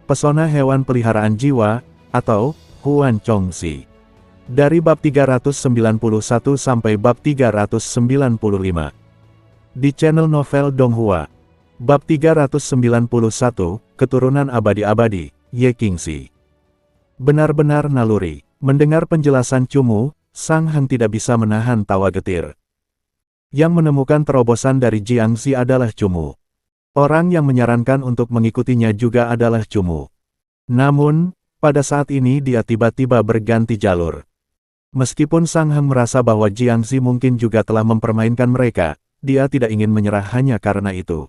Pesona hewan peliharaan jiwa, atau Huan Chongxi. Dari bab 391 sampai bab 395. Di channel Novel Donghua. Bab 391, Keturunan Abadi-Abadi, Ye Qingxi. Benar-benar naluri. Mendengar penjelasan Cumu, Sang Heng tidak bisa menahan tawa getir. Yang menemukan terobosan dari Jiangxi adalah Cumu. Orang yang menyarankan untuk mengikutinya juga adalah Cumu. Namun, pada saat ini dia tiba-tiba berganti jalur. Meskipun Sang Heng merasa bahwa Jiangxi mungkin juga telah mempermainkan mereka, dia tidak ingin menyerah hanya karena itu.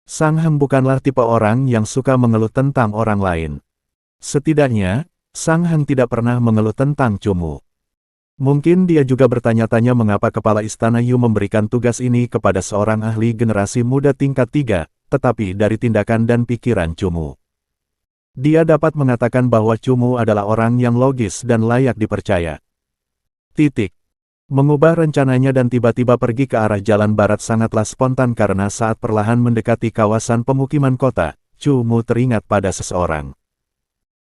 Sang Heng bukanlah tipe orang yang suka mengeluh tentang orang lain. Setidaknya, Sang Heng tidak pernah mengeluh tentang Cumu. Mungkin dia juga bertanya-tanya mengapa Kepala Istana Yu memberikan tugas ini kepada seorang ahli generasi muda tingkat 3, tetapi dari tindakan dan pikiran Cumu. Dia dapat mengatakan bahwa Cumu adalah orang yang logis dan layak dipercaya. Mengubah rencananya dan tiba-tiba pergi ke arah jalan barat sangatlah spontan karena saat perlahan mendekati kawasan pemukiman kota, Cumu teringat pada seseorang.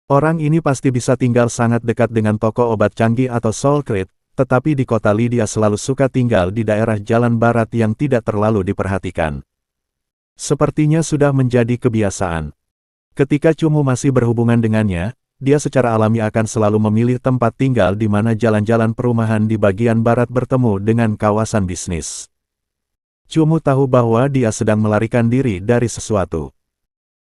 Orang ini pasti bisa tinggal sangat dekat dengan toko obat canggih atau Soul Crate, tetapi di kota Li dia selalu suka tinggal di daerah jalan barat yang tidak terlalu diperhatikan. Sepertinya sudah menjadi kebiasaan. Ketika Cumu masih berhubungan dengannya, dia secara alami akan selalu memilih tempat tinggal di mana jalan-jalan perumahan di bagian barat bertemu dengan kawasan bisnis. Cumu tahu bahwa dia sedang melarikan diri dari sesuatu.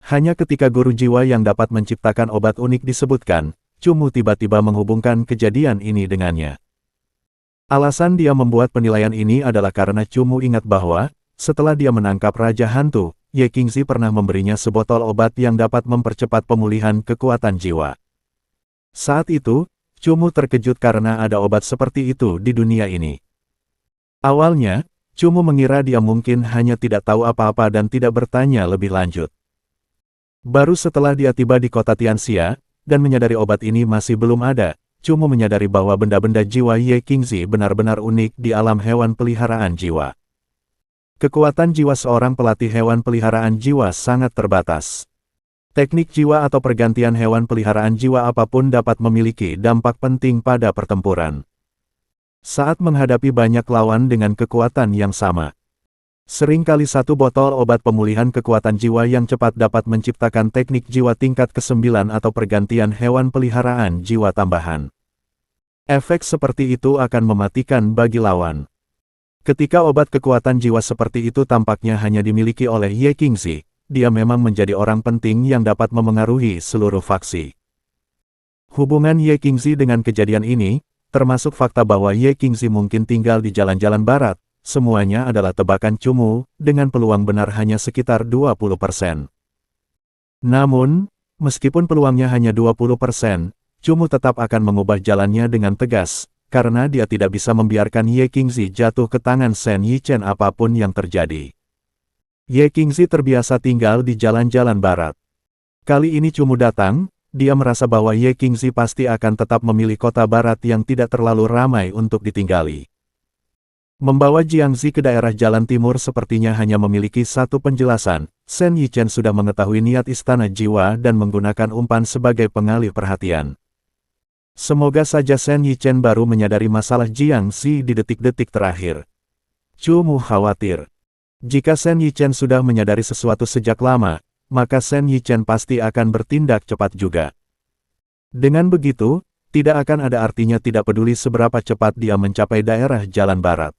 Hanya ketika guru jiwa yang dapat menciptakan obat unik disebutkan, Cumu tiba-tiba menghubungkan kejadian ini dengannya. Alasan dia membuat penilaian ini adalah karena Cumu ingat bahwa, setelah dia menangkap Raja Hantu, Ye Qingxi pernah memberinya sebotol obat yang dapat mempercepat pemulihan kekuatan jiwa. Saat itu, Cumu terkejut karena ada obat seperti itu di dunia ini. Awalnya, Cumu mengira dia mungkin hanya tidak tahu apa-apa dan tidak bertanya lebih lanjut. Baru setelah dia tiba di kota Tianxia, dan menyadari obat ini masih belum ada, Cumu menyadari bahwa benda-benda jiwa Ye Qingxi benar-benar unik di alam hewan peliharaan jiwa. Kekuatan jiwa seorang pelatih hewan peliharaan jiwa sangat terbatas. Teknik jiwa atau pergantian hewan peliharaan jiwa apapun dapat memiliki dampak penting pada pertempuran. Saat menghadapi banyak lawan dengan kekuatan yang sama. Seringkali satu botol obat pemulihan kekuatan jiwa yang cepat dapat menciptakan teknik jiwa tingkat ke-9 atau pergantian hewan peliharaan jiwa tambahan. Efek seperti itu akan mematikan bagi lawan. Ketika obat kekuatan jiwa seperti itu tampaknya hanya dimiliki oleh Ye Qingxi, dia memang menjadi orang penting yang dapat memengaruhi seluruh faksi. Hubungan Ye Qingxi dengan kejadian ini, termasuk fakta bahwa Ye Qingxi mungkin tinggal di jalan-jalan barat, semuanya adalah tebakan Cumu, dengan peluang benar hanya sekitar 20%. Namun, meskipun peluangnya hanya 20%, Cumu tetap akan mengubah jalannya dengan tegas, karena dia tidak bisa membiarkan Ye Qingxi jatuh ke tangan Shen Yichen apapun yang terjadi. Ye Qingxi terbiasa tinggal di jalan-jalan barat. Kali ini Cumu datang, dia merasa bahwa Ye Qingxi pasti akan tetap memilih kota barat yang tidak terlalu ramai untuk ditinggali. Membawa Jiangxi ke daerah jalan timur sepertinya hanya memiliki satu penjelasan, Shen Yichen sudah mengetahui niat istana jiwa dan menggunakan umpan sebagai pengalih perhatian. Semoga saja Shen Yichen baru menyadari masalah Jiangxi di detik-detik terakhir. Cumu khawatir. Jika Shen Yichen sudah menyadari sesuatu sejak lama, maka Shen Yichen pasti akan bertindak cepat juga. Dengan begitu, tidak akan ada artinya tidak peduli seberapa cepat dia mencapai daerah jalan barat.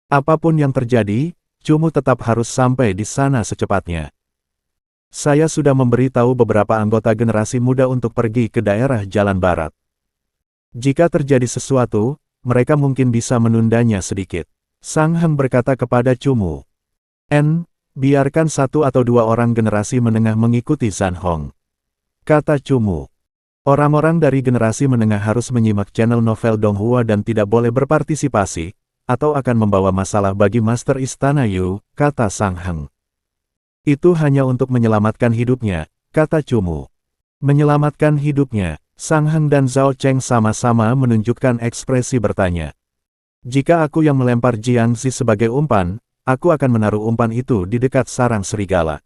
Apapun yang terjadi, Cumu tetap harus sampai di sana secepatnya. Saya sudah memberitahu beberapa anggota generasi muda untuk pergi ke daerah jalan barat. Jika terjadi sesuatu, mereka mungkin bisa menundanya sedikit. Sang Heng berkata kepada Cumu. Biarkan satu atau dua orang generasi menengah mengikuti Zhan Hong. Kata Cumu. Orang-orang dari generasi menengah harus menyimak channel Novel Donghua dan tidak boleh berpartisipasi, atau akan membawa masalah bagi Master Istana Yu, kata Sang Heng. Itu hanya untuk menyelamatkan hidupnya, kata Cumu. Menyelamatkan hidupnya, Sang Heng dan Zhao Cheng sama-sama menunjukkan ekspresi bertanya. Jika aku yang melempar Jiangxi sebagai umpan, aku akan menaruh umpan itu di dekat sarang serigala.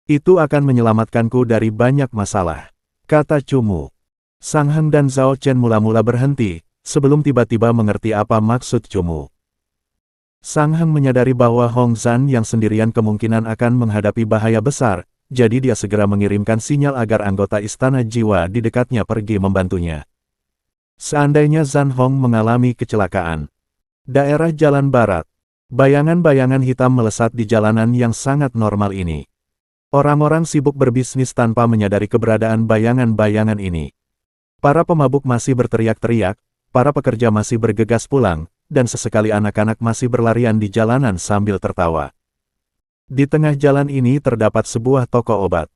Itu akan menyelamatkanku dari banyak masalah, kata Chu Mu. Sang Heng dan Zhao Chen mula-mula berhenti, sebelum tiba-tiba mengerti apa maksud Chu Mu. Sang Heng menyadari bahwa Hong Zhan yang sendirian kemungkinan akan menghadapi bahaya besar, jadi dia segera mengirimkan sinyal agar anggota Istana Jiwa di dekatnya pergi membantunya. Seandainya Zhan Hong mengalami kecelakaan. Daerah Jalan Barat. Bayangan-bayangan hitam melesat di jalanan yang sangat normal ini. Orang-orang sibuk berbisnis tanpa menyadari keberadaan bayangan-bayangan ini. Para pemabuk masih berteriak-teriak, para pekerja masih bergegas pulang, dan sesekali anak-anak masih berlarian di jalanan sambil tertawa. Di tengah jalan ini terdapat sebuah toko obat.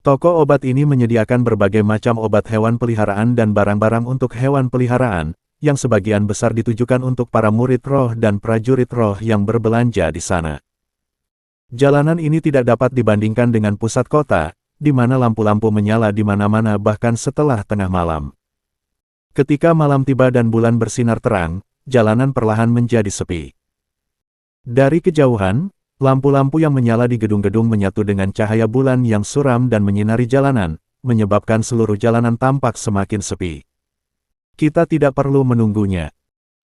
Toko obat ini menyediakan berbagai macam obat hewan peliharaan dan barang-barang untuk hewan peliharaan, yang sebagian besar ditujukan untuk para murid roh dan prajurit roh yang berbelanja di sana. Jalanan ini tidak dapat dibandingkan dengan pusat kota, di mana lampu-lampu menyala di mana-mana bahkan setelah tengah malam. Ketika malam tiba dan bulan bersinar terang, jalanan perlahan menjadi sepi. Dari kejauhan, lampu-lampu yang menyala di gedung-gedung menyatu dengan cahaya bulan yang suram dan menyinari jalanan, menyebabkan seluruh jalanan tampak semakin sepi. Kita tidak perlu menunggunya.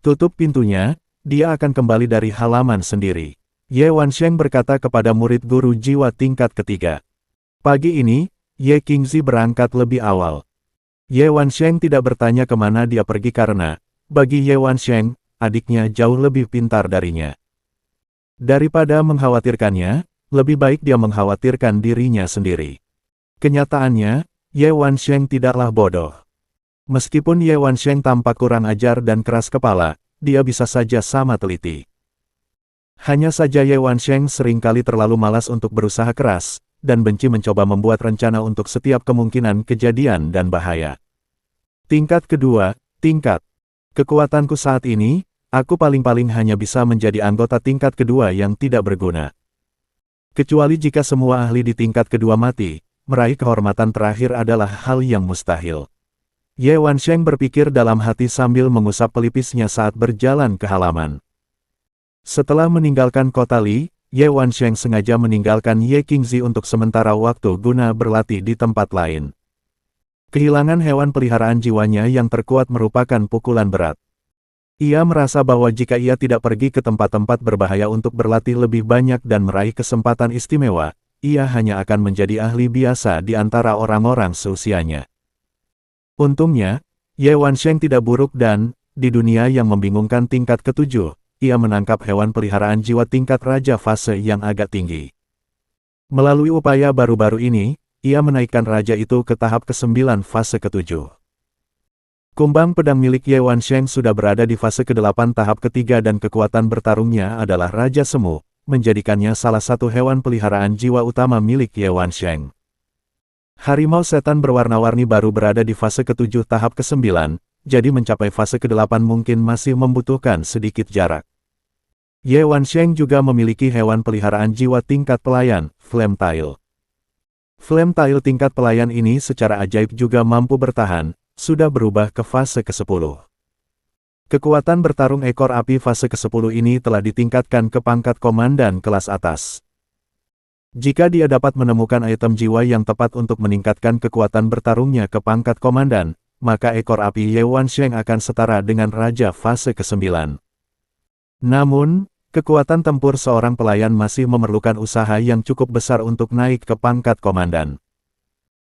Tutup pintunya, dia akan kembali dari halaman sendiri. Ye Wansheng berkata kepada murid guru jiwa tingkat ketiga. Pagi ini, Ye Qingzi berangkat lebih awal. Ye Wansheng tidak bertanya kemana dia pergi karena, bagi Ye Wansheng, adiknya jauh lebih pintar darinya. Daripada mengkhawatirkannya, lebih baik dia mengkhawatirkan dirinya sendiri. Kenyataannya, Ye Wansheng tidaklah bodoh. Meskipun Ye Wansheng tampak kurang ajar dan keras kepala, dia bisa saja sama teliti. Hanya saja Ye Wansheng seringkali terlalu malas untuk berusaha keras, dan benci mencoba membuat rencana untuk setiap kemungkinan kejadian dan bahaya. Tingkat kedua, tingkat. Kekuatanku saat ini, aku paling-paling hanya bisa menjadi anggota tingkat kedua yang tidak berguna. Kecuali jika semua ahli di tingkat kedua mati, meraih kehormatan terakhir adalah hal yang mustahil. Ye Wansheng berpikir dalam hati sambil mengusap pelipisnya saat berjalan ke halaman. Setelah meninggalkan kota Li, Ye Wansheng sengaja meninggalkan Ye Qingzi untuk sementara waktu guna berlatih di tempat lain. Kehilangan hewan peliharaan jiwanya yang terkuat merupakan pukulan berat. Ia merasa bahwa jika ia tidak pergi ke tempat-tempat berbahaya untuk berlatih lebih banyak dan meraih kesempatan istimewa, ia hanya akan menjadi ahli biasa di antara orang-orang seusianya. Untungnya, Ye Wansheng tidak buruk dan, di dunia yang membingungkan tingkat ketujuh, ia menangkap hewan peliharaan jiwa tingkat raja fase yang agak tinggi. Melalui upaya baru-baru ini, ia menaikkan raja itu ke tahap ke-9 fase ke-7. Kumbang pedang milik Ye Wansheng sudah berada di fase ke-8 tahap ketiga dan kekuatan bertarungnya adalah Raja Semu, menjadikannya salah satu hewan peliharaan jiwa utama milik Ye Wansheng. Harimau setan berwarna-warni baru berada di fase ke-7 tahap ke-9, jadi mencapai fase ke-8 mungkin masih membutuhkan sedikit jarak. Ye Wansheng juga memiliki hewan peliharaan jiwa tingkat pelayan, Flame Tail. Flame Tail tingkat pelayan ini secara ajaib juga mampu bertahan, sudah berubah ke fase ke-10. Kekuatan bertarung ekor api fase ke-10 ini telah ditingkatkan ke pangkat komandan kelas atas. Jika dia dapat menemukan item jiwa yang tepat untuk meningkatkan kekuatan bertarungnya ke pangkat komandan, maka ekor api Ye Wansheng akan setara dengan raja fase ke-9. Namun, kekuatan tempur seorang pelayan masih memerlukan usaha yang cukup besar untuk naik ke pangkat komandan.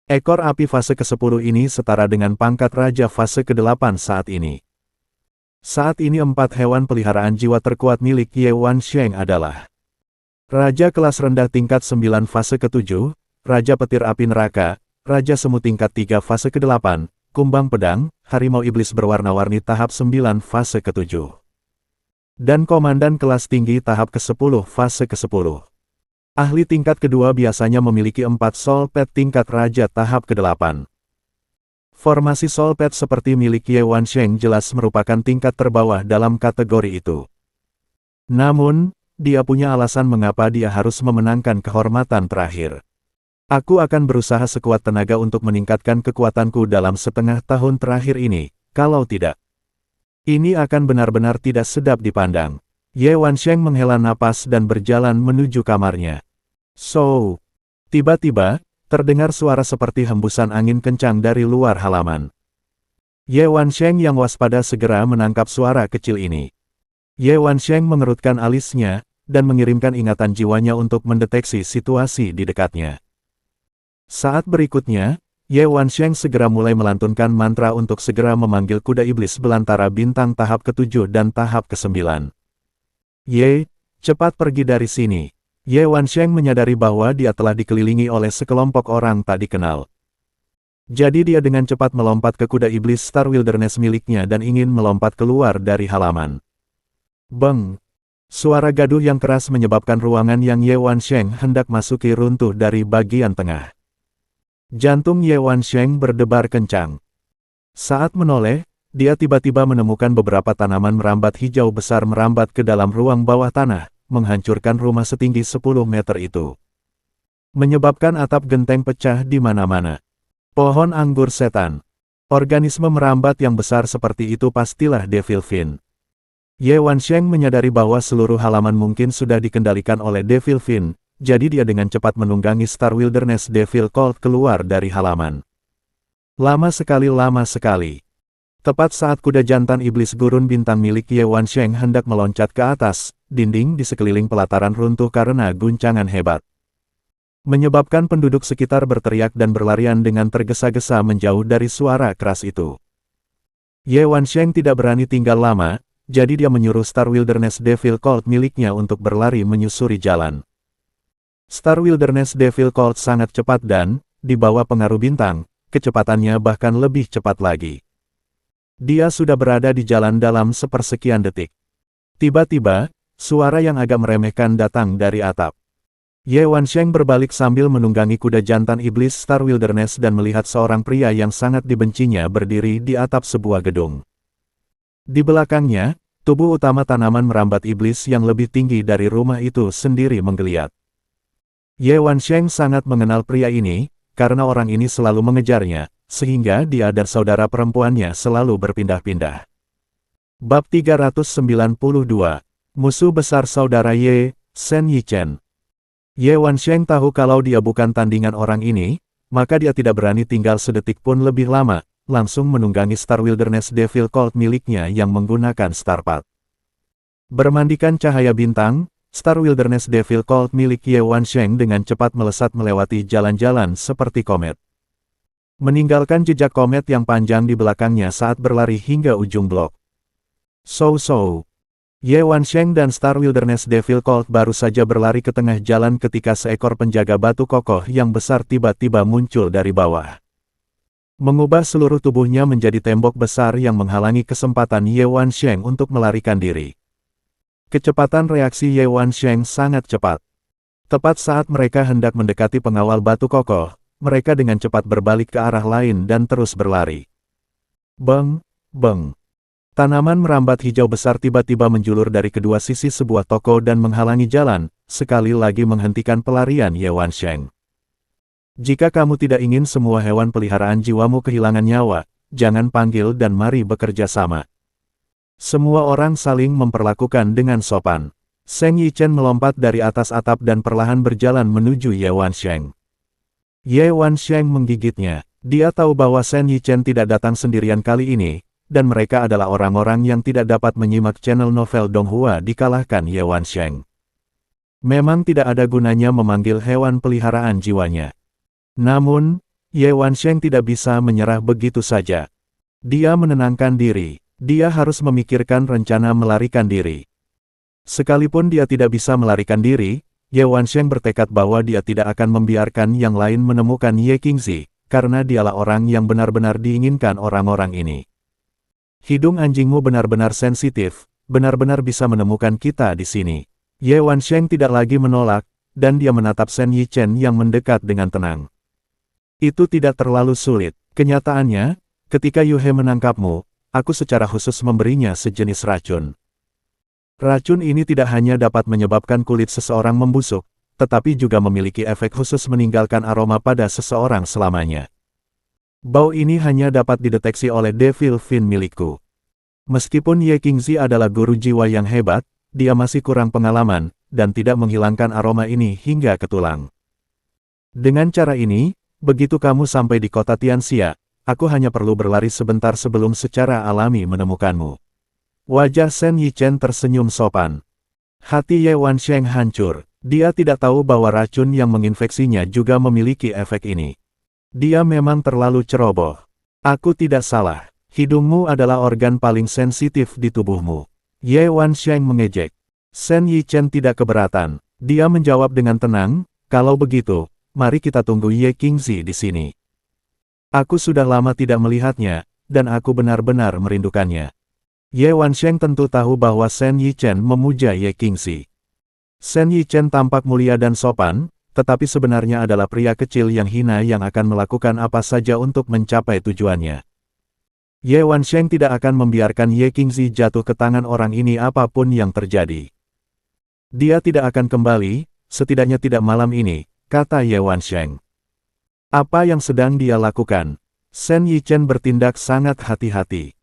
Ekor api fase ke-10 ini setara dengan pangkat raja fase ke-8 saat ini. Saat ini 4 hewan peliharaan jiwa terkuat milik Ye Wansheng adalah Raja kelas rendah tingkat 9 fase ke-7, Raja petir api neraka, Raja semu tingkat 3 fase ke-8, kumbang pedang, harimau iblis berwarna-warni tahap 9 fase ke-7. Dan komandan kelas tinggi tahap ke-10 fase ke-10. Ahli tingkat kedua biasanya memiliki 4 soul pet tingkat raja tahap ke-8. Formasi soul pet seperti milik Ye Wansheng jelas merupakan tingkat terbawah dalam kategori itu. Namun, dia punya alasan mengapa dia harus memenangkan kehormatan terakhir. Aku akan berusaha sekuat tenaga untuk meningkatkan kekuatanku dalam setengah tahun terakhir ini, kalau tidak. Ini akan benar-benar tidak sedap dipandang. Ye Wansheng menghela napas dan berjalan menuju kamarnya. So, Tiba-tiba, terdengar suara seperti hembusan angin kencang dari luar halaman. Ye Wansheng yang waspada segera menangkap suara kecil ini. Ye Wansheng mengerutkan alisnya, dan mengirimkan ingatan jiwanya untuk mendeteksi situasi di dekatnya. Saat berikutnya, Ye Wansheng segera mulai melantunkan mantra untuk segera memanggil kuda iblis belantara bintang tahap ke-7 dan tahap ke-9. Ye, cepat pergi dari sini. Ye Wansheng menyadari bahwa dia telah dikelilingi oleh sekelompok orang tak dikenal. Jadi dia dengan cepat melompat ke kuda iblis Star Wilderness miliknya dan ingin melompat keluar dari halaman. Beng! Suara gaduh yang keras menyebabkan ruangan yang Ye Wansheng hendak masuki runtuh dari bagian tengah. Jantung Ye Wansheng berdebar kencang. Saat menoleh, dia tiba-tiba menemukan beberapa tanaman merambat hijau besar merambat ke dalam ruang bawah tanah, menghancurkan rumah setinggi 10 meter itu. Menyebabkan atap genteng pecah di mana-mana. Pohon anggur setan. Organisme merambat yang besar seperti itu pastilah Devil Fin. Ye Wansheng menyadari bahwa seluruh halaman mungkin sudah dikendalikan oleh Devil Fin. Jadi dia dengan cepat menunggangi Star Wilderness Devil Colt keluar dari halaman. Lama sekali. Tepat saat kuda jantan iblis gurun bintang milik Ye Wansheng hendak meloncat ke atas, dinding di sekeliling pelataran runtuh karena guncangan hebat. Menyebabkan penduduk sekitar berteriak dan berlarian dengan tergesa-gesa menjauh dari suara keras itu. Ye Wansheng tidak berani tinggal lama, jadi dia menyuruh Star Wilderness Devil Colt miliknya untuk berlari menyusuri jalan. Star Wilderness Devil Colt sangat cepat dan, di bawah pengaruh bintang, kecepatannya bahkan lebih cepat lagi. Dia sudah berada di jalan dalam sepersekian detik. Tiba-tiba, suara yang agak meremehkan datang dari atap. Ye Wansheng berbalik sambil menunggangi kuda jantan iblis Star Wilderness dan melihat seorang pria yang sangat dibencinya berdiri di atap sebuah gedung. Di belakangnya, tubuh utama tanaman merambat iblis yang lebih tinggi dari rumah itu sendiri menggeliat. Ye Wansheng sangat mengenal pria ini, karena orang ini selalu mengejarnya, sehingga dia dan saudara perempuannya selalu berpindah-pindah. Bab 392, Musuh Besar Saudara Ye, Shen Yichen. Ye Wansheng tahu kalau dia bukan tandingan orang ini, maka dia tidak berani tinggal sedetik pun lebih lama, langsung menunggangi Star Wilderness Devil Colt miliknya yang menggunakan Starpath. Bermandikan cahaya bintang, Star Wilderness Devil Colt milik Ye Wansheng dengan cepat melesat melewati jalan-jalan seperti komet. Meninggalkan jejak komet yang panjang di belakangnya saat berlari hingga ujung blok. Ye Wansheng dan Star Wilderness Devil Colt baru saja berlari ke tengah jalan ketika seekor penjaga batu kokoh yang besar tiba-tiba muncul dari bawah. Mengubah seluruh tubuhnya menjadi tembok besar yang menghalangi kesempatan Ye Wansheng untuk melarikan diri. Kecepatan reaksi Ye Wansheng sangat cepat. Tepat saat mereka hendak mendekati pengawal batu kokoh, mereka dengan cepat berbalik ke arah lain dan terus berlari. Beng! Tanaman merambat hijau besar tiba-tiba menjulur dari kedua sisi sebuah toko dan menghalangi jalan, sekali lagi menghentikan pelarian Ye Wansheng. Jika kamu tidak ingin semua hewan peliharaan jiwamu kehilangan nyawa, jangan panggil dan mari bekerja sama. Semua orang saling memperlakukan dengan sopan. Shen Yichen melompat dari atas atap dan perlahan berjalan menuju Ye Wansheng. Ye Wansheng menggigitnya. Dia tahu bahwa Shen Yichen tidak datang sendirian kali ini, dan mereka adalah orang-orang yang tidak dapat menyimak channel novel Donghua dikalahkan Ye Wansheng. Memang tidak ada gunanya memanggil hewan peliharaan jiwanya. Namun, Ye Wansheng tidak bisa menyerah begitu saja. Dia menenangkan diri. Dia harus memikirkan rencana melarikan diri. Sekalipun dia tidak bisa melarikan diri, Ye Wansheng bertekad bahwa dia tidak akan membiarkan yang lain menemukan Ye Qingzi, karena dialah orang yang benar-benar diinginkan orang-orang ini. Hidung anjingmu benar-benar sensitif, benar-benar bisa menemukan kita di sini. Ye Wansheng tidak lagi menolak, dan dia menatap Shen Yichen yang mendekat dengan tenang. Itu tidak terlalu sulit. Kenyataannya, ketika Yu He menangkapmu, aku secara khusus memberinya sejenis racun. Racun ini tidak hanya dapat menyebabkan kulit seseorang membusuk, tetapi juga memiliki efek khusus meninggalkan aroma pada seseorang selamanya. Bau ini hanya dapat dideteksi oleh Devil Fin milikku. Meskipun Ye Qingzi adalah guru jiwa yang hebat, dia masih kurang pengalaman, dan tidak menghilangkan aroma ini hingga ke tulang. Dengan cara ini, begitu kamu sampai di kota Tianxia, aku hanya perlu berlari sebentar sebelum secara alami menemukanmu. Wajah Shen Yichen tersenyum sopan. Hati Ye Wansheng hancur. Dia tidak tahu bahwa racun yang menginfeksinya juga memiliki efek ini. Dia memang terlalu ceroboh. Aku tidak salah. Hidungmu adalah organ paling sensitif di tubuhmu. Ye Wansheng mengejek. Shen Yichen tidak keberatan. Dia menjawab dengan tenang, kalau begitu, mari kita tunggu Ye Qingzi di sini. Aku sudah lama tidak melihatnya, dan aku benar-benar merindukannya. Ye Wansheng tentu tahu bahwa Shen Yichen memuja Ye Qingzi. Shen Yichen tampak mulia dan sopan, tetapi sebenarnya adalah pria kecil yang hina yang akan melakukan apa saja untuk mencapai tujuannya. Ye Wansheng tidak akan membiarkan Ye Qingzi jatuh ke tangan orang ini apapun yang terjadi. Dia tidak akan kembali, setidaknya tidak malam ini, kata Ye Wansheng. Apa yang sedang dia lakukan? Shen Yichen bertindak sangat hati-hati.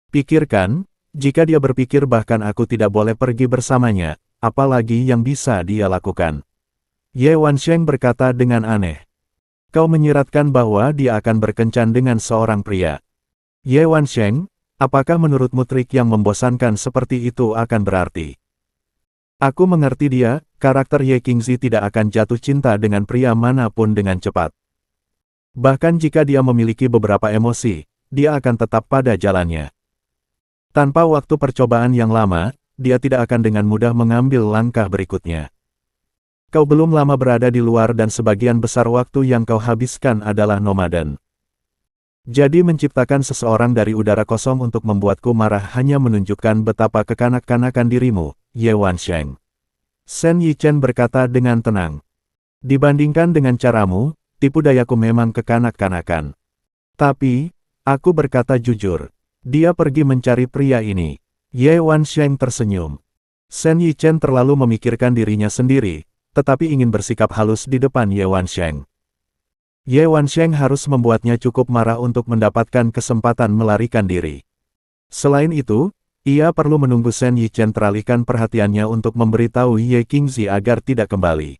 Pikirkan, jika dia berpikir bahkan aku tidak boleh pergi bersamanya, apalagi yang bisa dia lakukan. Ye Wansheng berkata dengan aneh. Kau menyiratkan bahwa dia akan berkencan dengan seorang pria. Ye Wansheng, apakah menurutmu trik yang membosankan seperti itu akan berarti? Aku mengerti dia, karakter Ye Qingzi tidak akan jatuh cinta dengan pria manapun dengan cepat. Bahkan jika dia memiliki beberapa emosi, dia akan tetap pada jalannya. Tanpa waktu percobaan yang lama, dia tidak akan dengan mudah mengambil langkah berikutnya. Kau belum lama berada di luar dan sebagian besar waktu yang kau habiskan adalah nomaden. Jadi menciptakan seseorang dari udara kosong untuk membuatku marah hanya menunjukkan betapa kekanak-kanakan dirimu, Ye Wansheng. Shen Yichen berkata dengan tenang. Dibandingkan dengan caramu, tipu dayaku memang kekanak-kanakan. Tapi, aku berkata jujur, dia pergi mencari pria ini. Ye Wansheng tersenyum. Shen Yichen terlalu memikirkan dirinya sendiri, tetapi ingin bersikap halus di depan Ye Wansheng. Ye Wansheng harus membuatnya cukup marah untuk mendapatkan kesempatan melarikan diri. Selain itu, ia perlu menunggu Shen Yichen teralihkan perhatiannya untuk memberitahu Ye Qingzi agar tidak kembali.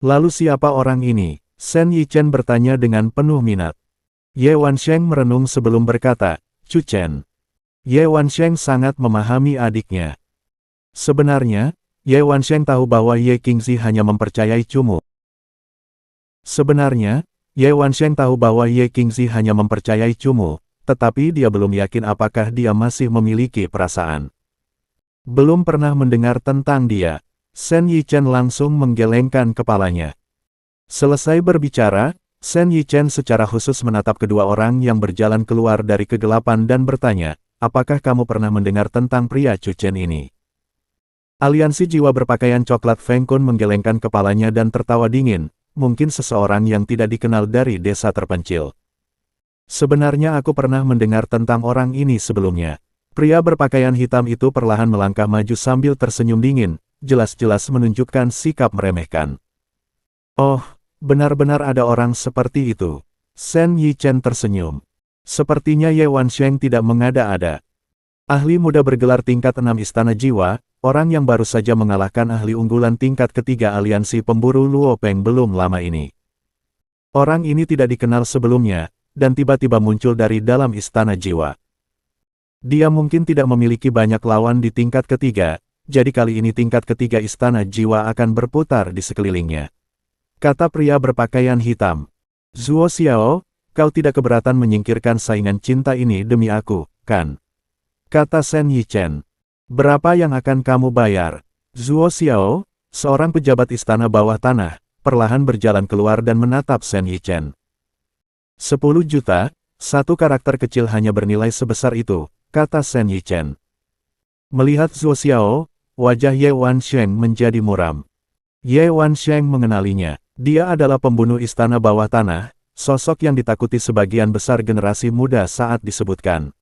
Lalu siapa orang ini? Shen Yichen bertanya dengan penuh minat. Ye Wansheng merenung sebelum berkata, Chu Chen. Ye Wansheng sangat memahami adiknya. Sebenarnya, Ye Wansheng tahu bahwa Ye Qingzi hanya mempercayai Cumu. Tetapi dia belum yakin apakah dia masih memiliki perasaan. Belum pernah mendengar tentang dia. Shen Yichen langsung menggelengkan kepalanya. Selesai berbicara, Shen Yichen secara khusus menatap kedua orang yang berjalan keluar dari kegelapan dan bertanya, apakah kamu pernah mendengar tentang pria Chu Chen ini? Aliansi jiwa berpakaian coklat Feng Kun menggelengkan kepalanya dan tertawa dingin, mungkin seseorang yang tidak dikenal dari desa terpencil. Sebenarnya aku pernah mendengar tentang orang ini sebelumnya. Pria berpakaian hitam itu perlahan melangkah maju sambil tersenyum dingin, jelas-jelas menunjukkan sikap meremehkan. Oh, benar-benar ada orang seperti itu. Shen Yichen tersenyum. Sepertinya Ye Wansheng tidak mengada-ada. Ahli muda bergelar tingkat 6 istana jiwa, orang yang baru saja mengalahkan ahli unggulan tingkat ketiga aliansi pemburu Luo Peng belum lama ini. Orang ini tidak dikenal sebelumnya, dan tiba-tiba muncul dari dalam istana jiwa. Dia mungkin tidak memiliki banyak lawan di tingkat ketiga, jadi kali ini tingkat ketiga istana jiwa akan berputar di sekelilingnya. Kata pria berpakaian hitam. Zuo Xiao, kau tidak keberatan menyingkirkan saingan cinta ini demi aku, kan? Kata Shen Yichen. Berapa yang akan kamu bayar? Zuo Xiao, seorang pejabat istana bawah tanah, perlahan berjalan keluar dan menatap Shen Yichen. 10 juta, satu karakter kecil hanya bernilai sebesar itu, kata Shen Yichen. Melihat Zuo Xiao, wajah Ye Wansheng menjadi muram. Ye Wansheng mengenalinya. Dia adalah pembunuh istana bawah tanah, sosok yang ditakuti sebagian besar generasi muda saat disebutkan.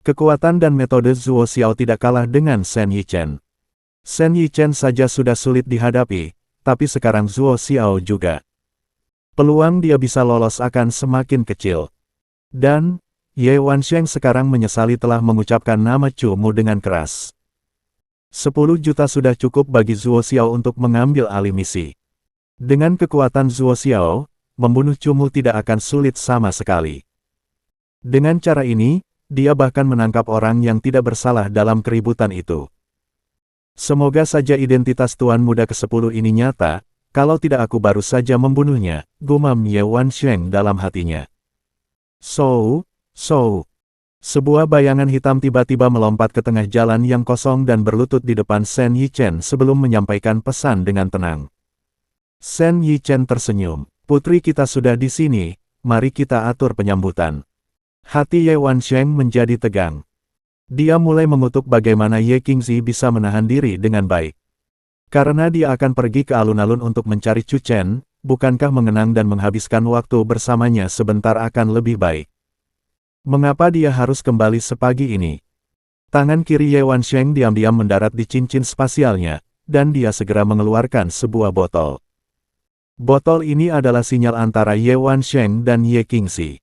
Kekuatan dan metode Zuo Xiao tidak kalah dengan Shen Yichen. Shen Yichen saja sudah sulit dihadapi, tapi sekarang Zuo Xiao juga. Peluang dia bisa lolos akan semakin kecil. Dan, Ye Wansheng sekarang menyesali telah mengucapkan nama Chu Mu dengan keras. 10 juta sudah cukup bagi Zuo Xiao untuk mengambil alih misi. Dengan kekuatan Zuo Xiao, membunuh Chu Mu tidak akan sulit sama sekali. Dengan cara ini, dia bahkan menangkap orang yang tidak bersalah dalam keributan itu. Semoga saja identitas Tuan Muda ke-10 ini nyata, kalau tidak aku baru saja membunuhnya, gumam Ye Wansheng dalam hatinya. So. Sebuah bayangan hitam tiba-tiba melompat ke tengah jalan yang kosong dan berlutut di depan Shen Yichen sebelum menyampaikan pesan dengan tenang. Shen Yichen tersenyum. Putri kita sudah di sini, mari kita atur penyambutan. Hati Ye Wansheng menjadi tegang. Dia mulai mengutuk bagaimana Ye Qingzi bisa menahan diri dengan baik. Karena dia akan pergi ke alun-alun untuk mencari Chu Chen, bukankah mengenang dan menghabiskan waktu bersamanya sebentar akan lebih baik? Mengapa dia harus kembali sepagi ini? Tangan kiri Ye Wansheng diam-diam mendarat di cincin spasialnya, dan dia segera mengeluarkan sebuah botol. Botol ini adalah sinyal antara Ye Wansheng dan Ye Qingzi.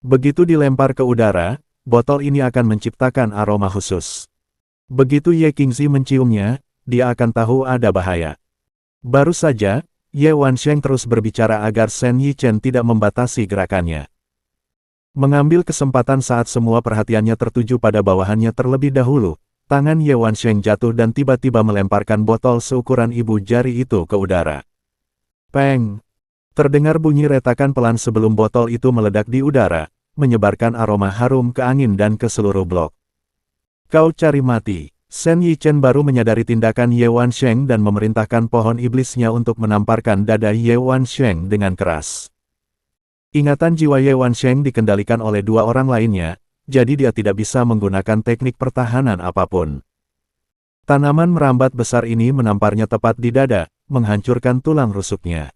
Begitu dilempar ke udara, botol ini akan menciptakan aroma khusus. Begitu Ye Qingzi menciumnya, dia akan tahu ada bahaya. Baru saja, Ye Wansheng terus berbicara agar Shen Yichen tidak membatasi gerakannya. Mengambil kesempatan saat semua perhatiannya tertuju pada bawahannya terlebih dahulu, tangan Ye Wansheng jatuh dan tiba-tiba melemparkan botol seukuran ibu jari itu ke udara. Peng! Terdengar bunyi retakan pelan sebelum botol itu meledak di udara, menyebarkan aroma harum ke angin dan ke seluruh blok. Kau cari mati! Shen Yichen baru menyadari tindakan Ye Wansheng dan memerintahkan pohon iblisnya untuk menamparkan dada Ye Wansheng dengan keras. Ingatan jiwa Ye Wansheng dikendalikan oleh dua orang lainnya, jadi dia tidak bisa menggunakan teknik pertahanan apapun. Tanaman merambat besar ini menamparnya tepat di dada, menghancurkan tulang rusuknya.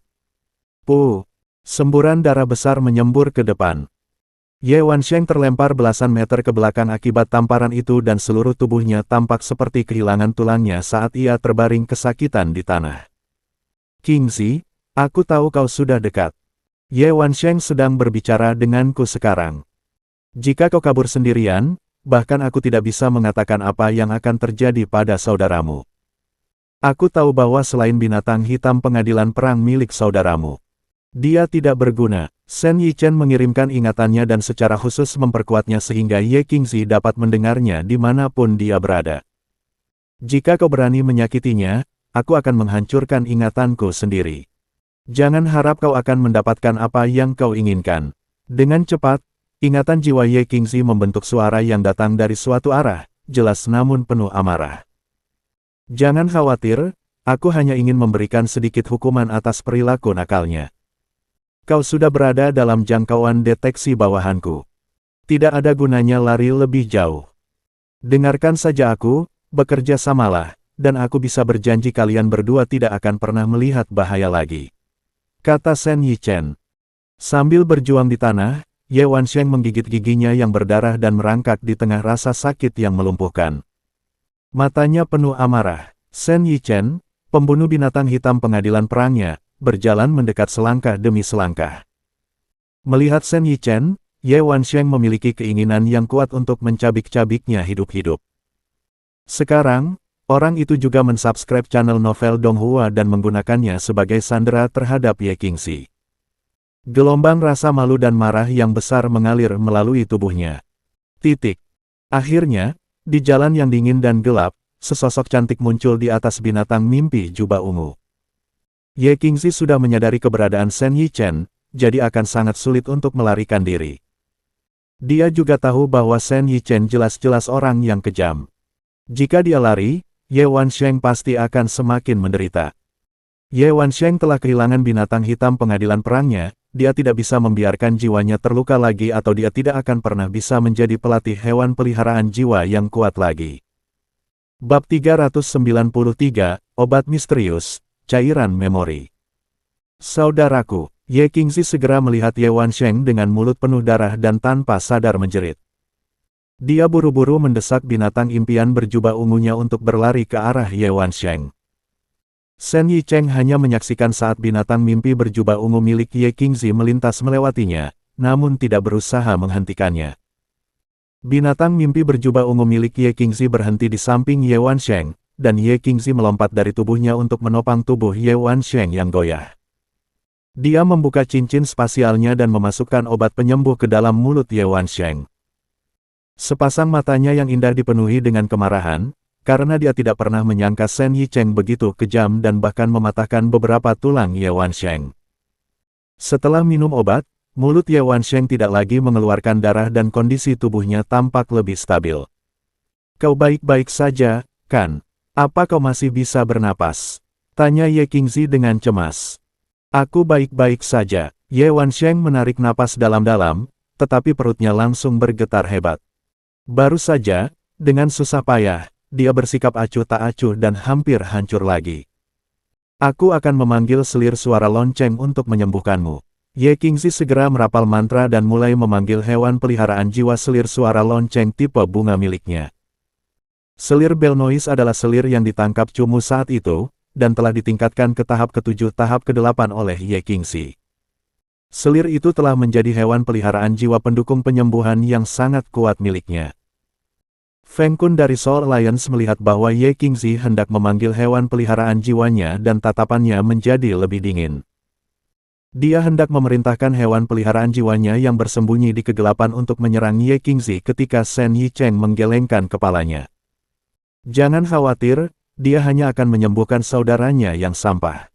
Puh! Semburan darah besar menyembur ke depan. Ye Wansheng terlempar belasan meter ke belakang akibat tamparan itu dan seluruh tubuhnya tampak seperti kehilangan tulangnya saat ia terbaring kesakitan di tanah. Qingzi, aku tahu kau sudah dekat. Ye Wansheng sedang berbicara denganku sekarang. Jika kau kabur sendirian, bahkan aku tidak bisa mengatakan apa yang akan terjadi pada saudaramu. Aku tahu bahwa selain binatang hitam pengadilan perang milik saudaramu, dia tidak berguna. Shen Yichen mengirimkan ingatannya dan secara khusus memperkuatnya sehingga Ye Qingzi dapat mendengarnya dimanapun dia berada. Jika kau berani menyakitinya, aku akan menghancurkan ingatanku sendiri. Jangan harap kau akan mendapatkan apa yang kau inginkan. Dengan cepat, ingatan jiwa Ye Qingzi membentuk suara yang datang dari suatu arah, jelas namun penuh amarah. Jangan khawatir, aku hanya ingin memberikan sedikit hukuman atas perilaku nakalnya. Kau sudah berada dalam jangkauan deteksi bawahanku. Tidak ada gunanya lari lebih jauh. Dengarkan saja aku, bekerja samalah, dan aku bisa berjanji kalian berdua tidak akan pernah melihat bahaya lagi. Kata Shen Yichen. Sambil berjuang di tanah, Ye Wansheng menggigit giginya yang berdarah dan merangkak di tengah rasa sakit yang melumpuhkan. Matanya penuh amarah. Shen Yichen, pembunuh binatang hitam pengadilan perangnya, berjalan mendekat selangkah demi selangkah. Melihat Shen Yichen, Ye Wansheng memiliki keinginan yang kuat untuk mencabik-cabiknya hidup-hidup. Sekarang, orang itu juga mensubscribe channel Novel Donghua dan menggunakannya sebagai sandera terhadap Ye Qingzi. Gelombang rasa malu dan marah yang besar mengalir melalui tubuhnya. Akhirnya, di jalan yang dingin dan gelap, sesosok cantik muncul di atas binatang mimpi jubah ungu. Ye Qingzi sudah menyadari keberadaan Shen Yichen, jadi akan sangat sulit untuk melarikan diri. Dia juga tahu bahwa Shen Yichen jelas-jelas orang yang kejam. Jika dia lari, Ye Wansheng pasti akan semakin menderita. Ye Wansheng telah kehilangan binatang hitam pengadilan perangnya, dia tidak bisa membiarkan jiwanya terluka lagi atau dia tidak akan pernah bisa menjadi pelatih hewan peliharaan jiwa yang kuat lagi. Bab 393, Obat Misterius, Cairan Memori. Saudaraku, Ye Qingzi segera melihat Ye Wansheng dengan mulut penuh darah dan tanpa sadar menjerit. Dia buru-buru mendesak binatang impian berjubah ungunya untuk berlari ke arah Ye Wansheng. Shen Yichen hanya menyaksikan saat binatang mimpi berjubah ungu milik Ye Qingzi melintas melewatinya, namun tidak berusaha menghentikannya. Binatang mimpi berjubah ungu milik Ye Qingzi berhenti di samping Ye Wansheng, dan Ye Qingzi melompat dari tubuhnya untuk menopang tubuh Ye Wansheng yang goyah. Dia membuka cincin spasialnya dan memasukkan obat penyembuh ke dalam mulut Ye Wansheng. Sepasang matanya yang indah dipenuhi dengan kemarahan, karena dia tidak pernah menyangka Shen Yicheng begitu kejam dan bahkan mematahkan beberapa tulang Ye Wansheng. Setelah minum obat, mulut Ye Wansheng tidak lagi mengeluarkan darah dan kondisi tubuhnya tampak lebih stabil. "Kau baik-baik saja, kan? Apa kau masih bisa bernapas?" tanya Ye Qingzi dengan cemas. "Aku baik-baik saja." Ye Wansheng menarik napas dalam-dalam, tetapi perutnya langsung bergetar hebat. Baru saja, dengan susah payah, dia bersikap acuh tak acuh dan hampir hancur lagi. "Aku akan memanggil selir suara lonceng untuk menyembuhkanmu." Ye Qingzi segera merapal mantra dan mulai memanggil hewan peliharaan jiwa selir suara lonceng tipe bunga miliknya. Selir Belnois adalah selir yang ditangkap Chu Mu saat itu, dan telah ditingkatkan ke tahap ke-7 tahap ke-8 oleh Ye Qingzi. Selir itu telah menjadi hewan peliharaan jiwa pendukung penyembuhan yang sangat kuat miliknya. Feng Kun dari Soul Alliance melihat bahwa Ye Qingzi hendak memanggil hewan peliharaan jiwanya dan tatapannya menjadi lebih dingin. Dia hendak memerintahkan hewan peliharaan jiwanya yang bersembunyi di kegelapan untuk menyerang Ye Qingzi ketika Shen Yicheng menggelengkan kepalanya. "Jangan khawatir, dia hanya akan menyembuhkan saudaranya yang sampah.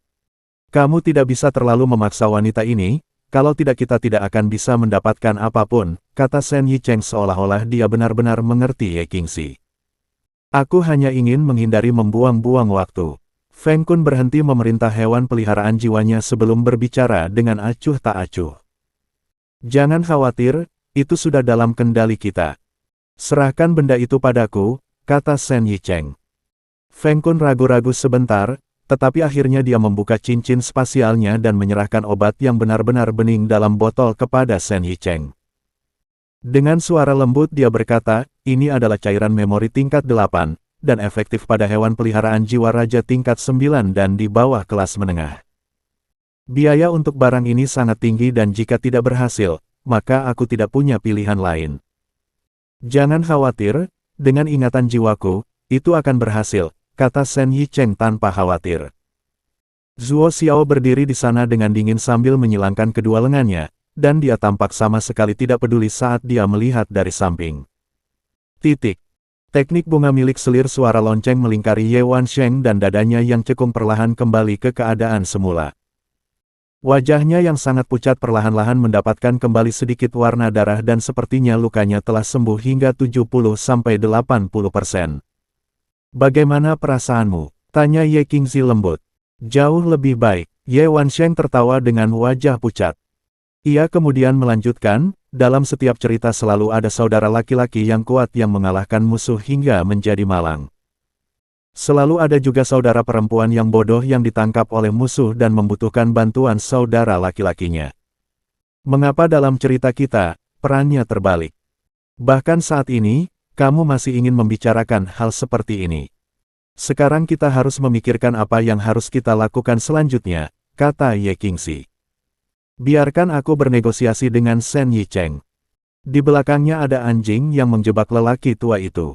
Kamu tidak bisa terlalu memaksa wanita ini, kalau tidak kita tidak akan bisa mendapatkan apapun," kata Shen Yicheng seolah-olah dia benar-benar mengerti Ye Qingzi. "Aku hanya ingin menghindari membuang-buang waktu." Feng Kun berhenti memerintah hewan peliharaan jiwanya sebelum berbicara dengan acuh tak acuh. "Jangan khawatir, itu sudah dalam kendali kita. Serahkan benda itu padaku," kata Shen Yicheng. Feng Kun ragu-ragu sebentar, tetapi akhirnya dia membuka cincin spasialnya dan menyerahkan obat yang benar-benar bening dalam botol kepada Shen Yicheng. Dengan suara lembut dia berkata, "Ini adalah cairan memori tingkat 8, dan efektif pada hewan peliharaan jiwa raja tingkat 9 dan di bawah kelas menengah. Biaya untuk barang ini sangat tinggi dan jika tidak berhasil, maka aku tidak punya pilihan lain." "Jangan khawatir, dengan ingatan jiwaku, itu akan berhasil," kata Shen Yicheng tanpa khawatir. Zuo Xiao berdiri di sana dengan dingin sambil menyilangkan kedua lengannya, dan dia tampak sama sekali tidak peduli saat dia melihat dari samping. Teknik bunga milik selir suara lonceng melingkari Ye Wansheng dan dadanya yang cekung perlahan kembali ke keadaan semula. Wajahnya yang sangat pucat perlahan-lahan mendapatkan kembali sedikit warna darah dan sepertinya lukanya telah sembuh hingga 70–80%. "Bagaimana perasaanmu?" tanya Ye Qingzi lembut. "Jauh lebih baik." Ye Wansheng tertawa dengan wajah pucat. Ia kemudian melanjutkan, "Dalam setiap cerita selalu ada saudara laki-laki yang kuat yang mengalahkan musuh hingga menjadi malang. Selalu ada juga saudara perempuan yang bodoh yang ditangkap oleh musuh dan membutuhkan bantuan saudara laki-lakinya. Mengapa dalam cerita kita, perannya terbalik? Bahkan saat ini, kamu masih ingin membicarakan hal seperti ini. Sekarang kita harus memikirkan apa yang harus kita lakukan selanjutnya," kata Ye Qingzi. "Biarkan aku bernegosiasi dengan Shen Yicheng." Di belakangnya ada anjing yang menjebak lelaki tua itu.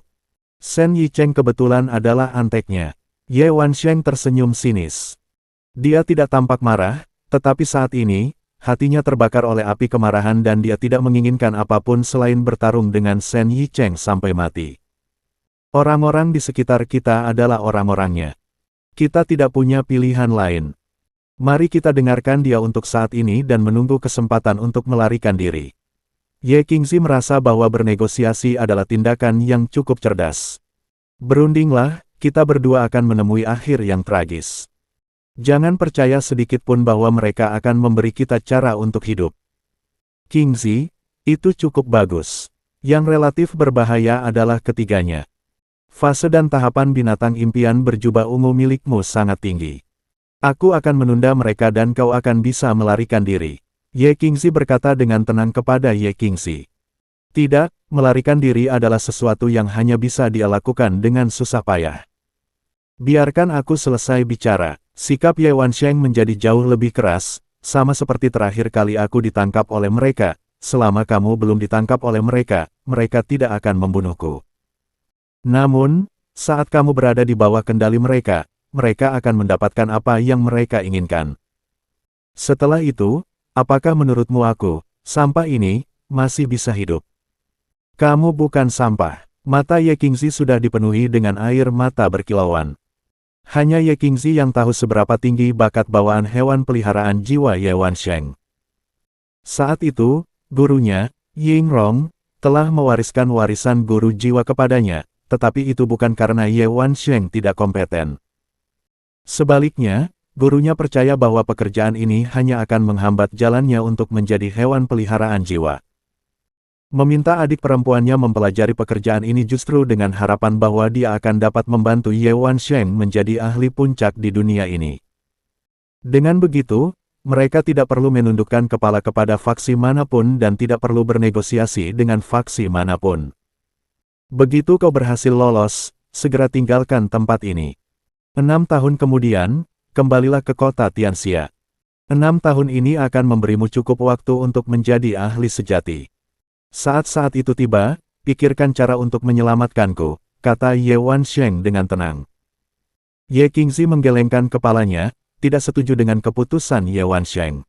Shen Yicheng kebetulan adalah anteknya. Ye Wansheng tersenyum sinis. Dia tidak tampak marah, tetapi saat ini, hatinya terbakar oleh api kemarahan dan dia tidak menginginkan apapun selain bertarung dengan Shen Yicheng sampai mati. "Orang-orang di sekitar kita adalah orang-orangnya. Kita tidak punya pilihan lain. Mari kita dengarkan dia untuk saat ini dan menunggu kesempatan untuk melarikan diri." Ye Qingzi merasa bahwa bernegosiasi adalah tindakan yang cukup cerdas. "Berundinglah, kita berdua akan menemui akhir yang tragis. Jangan percaya sedikit pun bahwa mereka akan memberi kita cara untuk hidup." "Qingzi, itu cukup bagus. Yang relatif berbahaya adalah ketiganya. Fase dan tahapan binatang impian berjubah ungu milikmu sangat tinggi. Aku akan menunda mereka dan kau akan bisa melarikan diri." Ye Qingzi berkata dengan tenang kepada Ye Qingzi. "Tidak, melarikan diri adalah sesuatu yang hanya bisa dia lakukan dengan susah payah. Biarkan aku selesai bicara." Sikap Ye Wansheng menjadi jauh lebih keras, "Sama seperti terakhir kali aku ditangkap oleh mereka, selama kamu belum ditangkap oleh mereka, mereka tidak akan membunuhku. Namun, saat kamu berada di bawah kendali mereka, mereka akan mendapatkan apa yang mereka inginkan." Setelah itu, apakah menurutmu aku, sampah ini, masih bisa hidup? Kamu bukan sampah. Mata Ye Qingzi sudah dipenuhi dengan air mata berkilauan. Hanya Ye Qingzi yang tahu seberapa tinggi bakat bawaan hewan peliharaan jiwa Ye Wansheng. Saat itu, gurunya, Ying Rong, telah mewariskan warisan guru jiwa kepadanya, tetapi itu bukan karena Ye Wansheng tidak kompeten. Sebaliknya, gurunya percaya bahwa pekerjaan ini hanya akan menghambat jalannya untuk menjadi hewan peliharaan jiwa. Meminta adik perempuannya mempelajari pekerjaan ini justru dengan harapan bahwa dia akan dapat membantu Ye Wansheng menjadi ahli puncak di dunia ini. Dengan begitu, mereka tidak perlu menundukkan kepala kepada faksi manapun dan tidak perlu bernegosiasi dengan faksi manapun. Begitu kau berhasil lolos, segera tinggalkan tempat ini. 6 tahun kemudian, kembalilah ke kota Tianxia. 6 tahun ini akan memberimu cukup waktu untuk menjadi ahli sejati. Saat-saat itu tiba, pikirkan cara untuk menyelamatkanku, kata Ye Wansheng dengan tenang. Ye Qingzi menggelengkan kepalanya, tidak setuju dengan keputusan Ye Wansheng.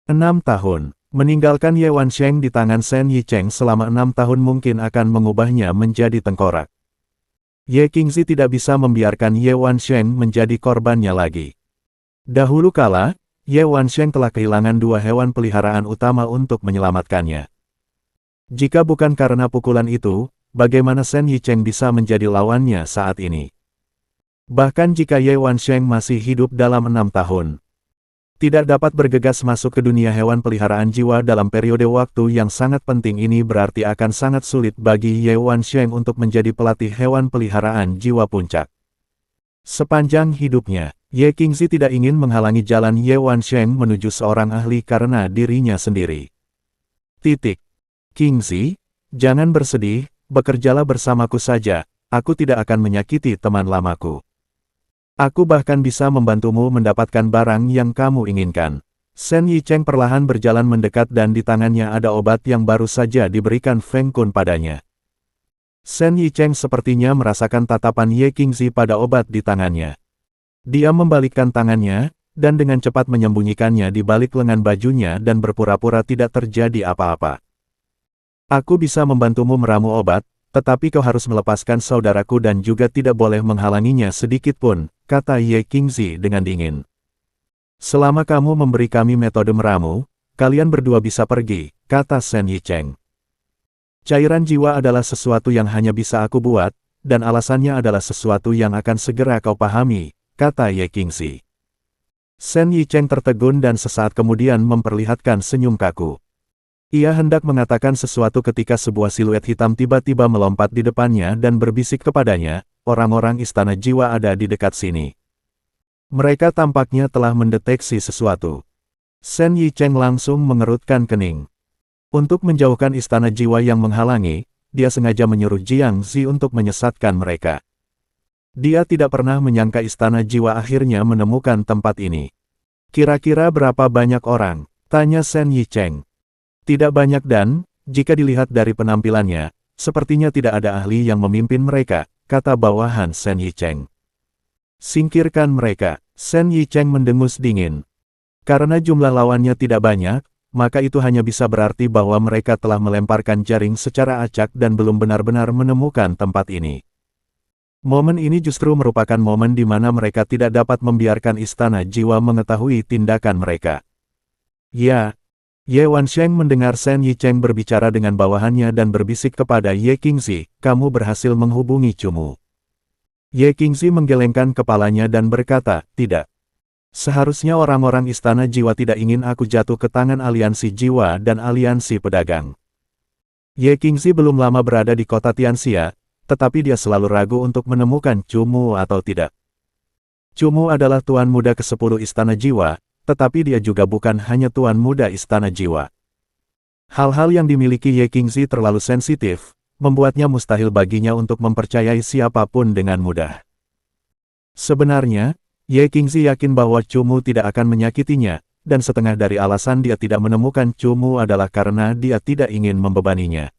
6 tahun, meninggalkan Ye Wansheng di tangan Shen Yicheng selama 6 tahun mungkin akan mengubahnya menjadi tengkorak. Ye Qingzi tidak bisa membiarkan Ye Wansheng menjadi korbannya lagi. Dahulu kala, Ye Wansheng telah kehilangan 2 hewan peliharaan utama untuk menyelamatkannya. Jika bukan karena pukulan itu, bagaimana Shen Yicheng bisa menjadi lawannya saat ini? Bahkan jika Ye Wansheng masih hidup dalam 6 tahun, tidak dapat bergegas masuk ke dunia hewan peliharaan jiwa dalam periode waktu yang sangat penting ini berarti akan sangat sulit bagi Ye Wansheng untuk menjadi pelatih hewan peliharaan jiwa puncak. Sepanjang hidupnya, Ye Qingzi tidak ingin menghalangi jalan Ye Wansheng menuju seorang ahli karena dirinya sendiri. Qingzi, jangan bersedih, bekerjalah bersamaku saja, aku tidak akan menyakiti teman lamaku. Aku bahkan bisa membantumu mendapatkan barang yang kamu inginkan. Shen Yicheng perlahan berjalan mendekat dan di tangannya ada obat yang baru saja diberikan Feng Kun padanya. Shen Yicheng sepertinya merasakan tatapan Ye Qingzi pada obat di tangannya. Dia membalikkan tangannya, dan dengan cepat menyembunyikannya di balik lengan bajunya dan berpura-pura tidak terjadi apa-apa. Aku bisa membantumu meramu obat, tetapi kau harus melepaskan saudaraku dan juga tidak boleh menghalanginya sedikit pun, kata Ye Qingzi dengan dingin. Selama kamu memberi kami metode meramu, kalian berdua bisa pergi, kata Shen Yicheng. Cairan jiwa adalah sesuatu yang hanya bisa aku buat, dan alasannya adalah sesuatu yang akan segera kau pahami, kata Ye Qingzi. Shen Yicheng tertegun dan sesaat kemudian memperlihatkan senyum kaku. Ia hendak mengatakan sesuatu ketika sebuah siluet hitam tiba-tiba melompat di depannya dan berbisik kepadanya, orang-orang istana jiwa ada di dekat sini. Mereka tampaknya telah mendeteksi sesuatu. Shen Yicheng langsung mengerutkan kening. Untuk menjauhkan istana jiwa yang menghalangi, dia sengaja menyuruh Jiang Zi untuk menyesatkan mereka. Dia tidak pernah menyangka istana jiwa akhirnya menemukan tempat ini. Kira-kira berapa banyak orang? Tanya Shen Yicheng. Tidak banyak dan, jika dilihat dari penampilannya, sepertinya tidak ada ahli yang memimpin mereka, kata bawahan Shen Yicheng. Singkirkan mereka, Shen Yicheng mendengus dingin. Karena jumlah lawannya tidak banyak, maka itu hanya bisa berarti bahwa mereka telah melemparkan jaring secara acak dan belum benar-benar menemukan tempat ini. Momen ini justru merupakan momen di mana mereka tidak dapat membiarkan istana jiwa mengetahui tindakan mereka. Ya. Ye Wansheng mendengar Shen Yicheng berbicara dengan bawahannya dan berbisik kepada Ye Qingzi, kamu berhasil menghubungi Cumu. Ye Qingzi menggelengkan kepalanya dan berkata, tidak. Seharusnya orang-orang istana jiwa tidak ingin aku jatuh ke tangan aliansi jiwa dan aliansi pedagang. Ye Qingzi belum lama berada di kota Tianxia, tetapi dia selalu ragu untuk menemukan Cumu atau tidak. Cumu adalah tuan muda ke-10 istana jiwa, tetapi dia juga bukan hanya tuan muda istana jiwa. Hal-hal yang dimiliki Ye Qingzi terlalu sensitif, membuatnya mustahil baginya untuk mempercayai siapapun dengan mudah. Sebenarnya, Ye Qingzi yakin bahwa Cumu tidak akan menyakitinya, dan setengah dari alasan dia tidak menemukan Cumu adalah karena dia tidak ingin membebaninya.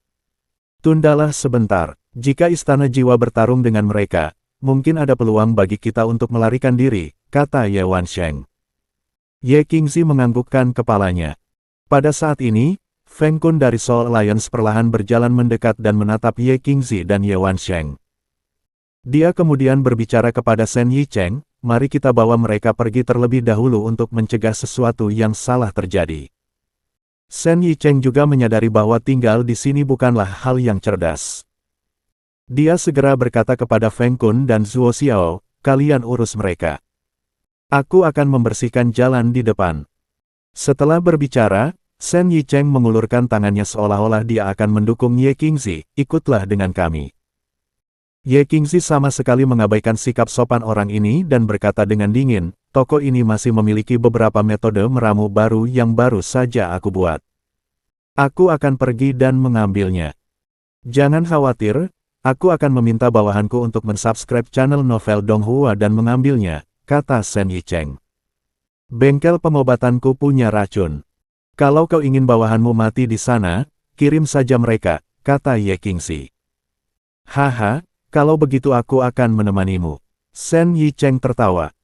Tundalah sebentar, jika istana jiwa bertarung dengan mereka, mungkin ada peluang bagi kita untuk melarikan diri, kata Ye Wansheng. Ye Qingzi menganggukkan kepalanya. Pada saat ini, Feng Kun dari Soul Alliance perlahan berjalan mendekat dan menatap Ye Qingzi dan Ye Wansheng. Dia kemudian berbicara kepada Shen Yicheng, mari kita bawa mereka pergi terlebih dahulu untuk mencegah sesuatu yang salah terjadi. Shen Yicheng juga menyadari bahwa tinggal di sini bukanlah hal yang cerdas. Dia segera berkata kepada Feng Kun dan Zuo Xiao, kalian urus mereka. Aku akan membersihkan jalan di depan. Setelah berbicara, Shen Yicheng mengulurkan tangannya seolah-olah dia akan mendukung Ye Qingzi, ikutlah dengan kami. Ye Qingzi sama sekali mengabaikan sikap sopan orang ini dan berkata dengan dingin, toko ini masih memiliki beberapa metode meramu baru yang baru saja aku buat. Aku akan pergi dan mengambilnya. Jangan khawatir, aku akan meminta bawahanku untuk mensubscribe channel Novel Donghua dan mengambilnya, kata Shen Yicheng. Bengkel pengobatanku punya racun. Kalau kau ingin bawahanmu mati di sana, kirim saja mereka, kata Ye Qingzi. Haha. Kalau begitu aku akan menemanimu. Shen Yicheng tertawa.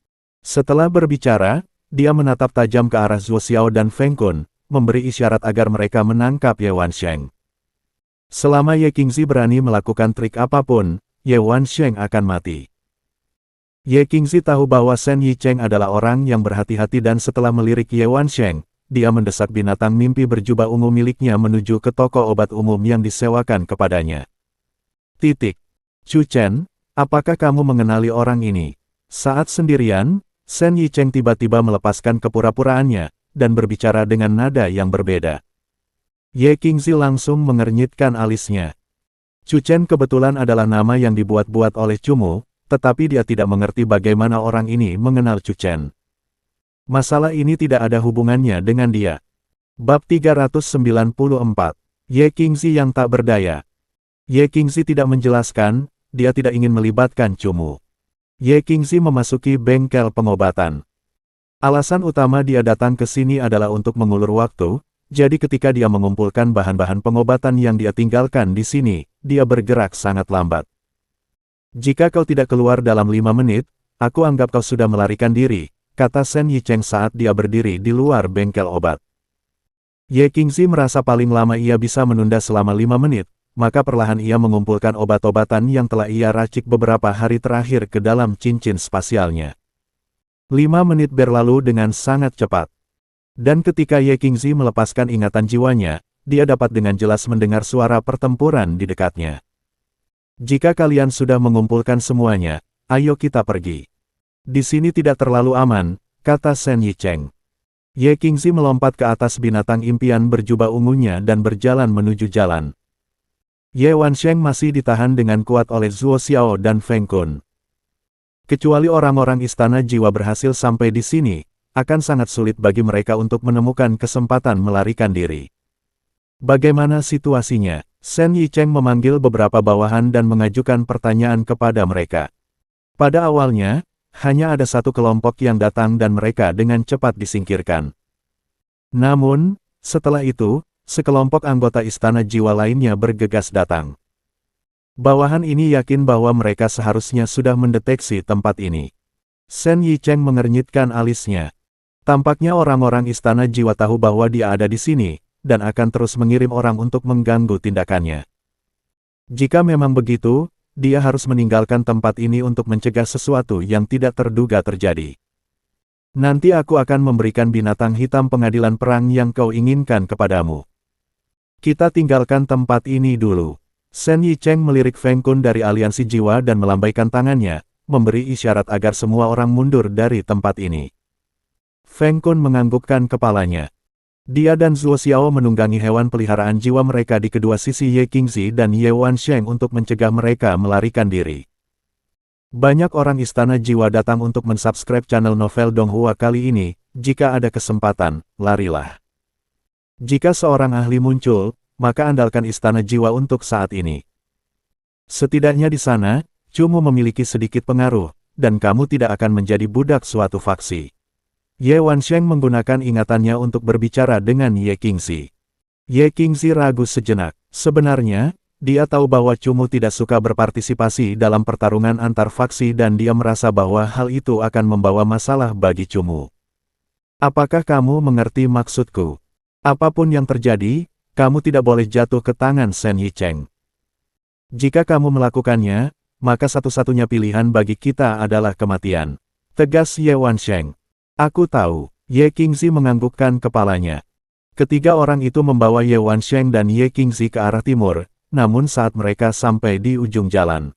Setelah berbicara, dia menatap tajam ke arah Zuo Xiao dan Feng Kun, memberi isyarat agar mereka menangkap Ye Wansheng. Selama Ye Qingzi berani melakukan trik apapun, Ye Wansheng akan mati. Ye Qingzi tahu bahwa Shen Yicheng adalah orang yang berhati-hati dan setelah melirik Ye Wansheng, dia mendesak binatang mimpi berjubah ungu miliknya menuju ke toko obat umum yang disewakan kepadanya. Chu Chen, apakah kamu mengenali orang ini? Saat sendirian, Shen Yicheng tiba-tiba melepaskan kepura-puraannya, dan berbicara dengan nada yang berbeda. Ye Qingzi langsung mengernyitkan alisnya. Chu Chen kebetulan adalah nama yang dibuat-buat oleh Cumu, tetapi dia tidak mengerti bagaimana orang ini mengenal Chu Chen. Masalah ini tidak ada hubungannya dengan dia. Bab 394, Ye Qingzi yang tak berdaya. Ye Qingzi tidak menjelaskan, dia tidak ingin melibatkan Cumu. Ye Qingzi memasuki bengkel pengobatan. Alasan utama dia datang ke sini adalah untuk mengulur waktu, jadi ketika dia mengumpulkan bahan-bahan pengobatan yang dia tinggalkan di sini, dia bergerak sangat lambat. Jika kau tidak keluar dalam 5 menit, aku anggap kau sudah melarikan diri, kata Shen Yicheng saat dia berdiri di luar bengkel obat. Ye Qingzi merasa paling lama ia bisa menunda selama 5 menit, maka perlahan ia mengumpulkan obat-obatan yang telah ia racik beberapa hari terakhir ke dalam cincin spasialnya. 5 menit berlalu dengan sangat cepat. Dan ketika Ye Qingzi melepaskan ingatan jiwanya, dia dapat dengan jelas mendengar suara pertempuran di dekatnya. Jika kalian sudah mengumpulkan semuanya, ayo kita pergi. Di sini tidak terlalu aman, kata Shen Yicheng. Ye Qingzi melompat ke atas binatang impian berjubah ungunya dan berjalan menuju jalan. Ye Wansheng masih ditahan dengan kuat oleh Zuo Xiao dan Feng Kun. Kecuali orang-orang istana jiwa berhasil sampai di sini, akan sangat sulit bagi mereka untuk menemukan kesempatan melarikan diri. Bagaimana situasinya? Shen Yicheng memanggil beberapa bawahan dan mengajukan pertanyaan kepada mereka. Pada awalnya, hanya ada satu kelompok yang datang dan mereka dengan cepat disingkirkan. Namun, setelah itu, sekelompok anggota istana jiwa lainnya bergegas datang. Bawahan ini yakin bahwa mereka seharusnya sudah mendeteksi tempat ini. Shen Yicheng mengernyitkan alisnya. Tampaknya orang-orang istana jiwa tahu bahwa dia ada di sini, dan akan terus mengirim orang untuk mengganggu tindakannya. Jika memang begitu, dia harus meninggalkan tempat ini untuk mencegah sesuatu yang tidak terduga terjadi. Nanti aku akan memberikan binatang hitam pengadilan perang yang kau inginkan kepadamu. Kita tinggalkan tempat ini dulu. Shen Yicheng melirik Feng Kun dari aliansi jiwa dan melambaikan tangannya, memberi isyarat agar semua orang mundur dari tempat ini. Feng Kun menganggukkan kepalanya. Dia dan Zuo Xiao menunggangi hewan peliharaan jiwa mereka di kedua sisi Ye Qingzi dan Ye Wansheng untuk mencegah mereka melarikan diri. Banyak orang istana jiwa datang untuk mensubscribe channel Novel Donghua kali ini, jika ada kesempatan, larilah. Jika seorang ahli muncul, maka andalkan istana jiwa untuk saat ini. Setidaknya di sana, Cumu memiliki sedikit pengaruh, dan kamu tidak akan menjadi budak suatu faksi. Ye Wansheng menggunakan ingatannya untuk berbicara dengan Ye Qingzi. Ye Qingzi ragu sejenak. Sebenarnya, dia tahu bahwa Cumu tidak suka berpartisipasi dalam pertarungan antar faksi dan dia merasa bahwa hal itu akan membawa masalah bagi Cumu. Apakah kamu mengerti maksudku? Apapun yang terjadi, kamu tidak boleh jatuh ke tangan Shen Yicheng. Jika kamu melakukannya, maka satu-satunya pilihan bagi kita adalah kematian. Tegas Ye Wansheng. Aku tahu. Ye Qingzi menganggukkan kepalanya. Ketiga orang itu membawa Ye Wansheng dan Ye Qingzi ke arah timur, namun saat mereka sampai di ujung jalan,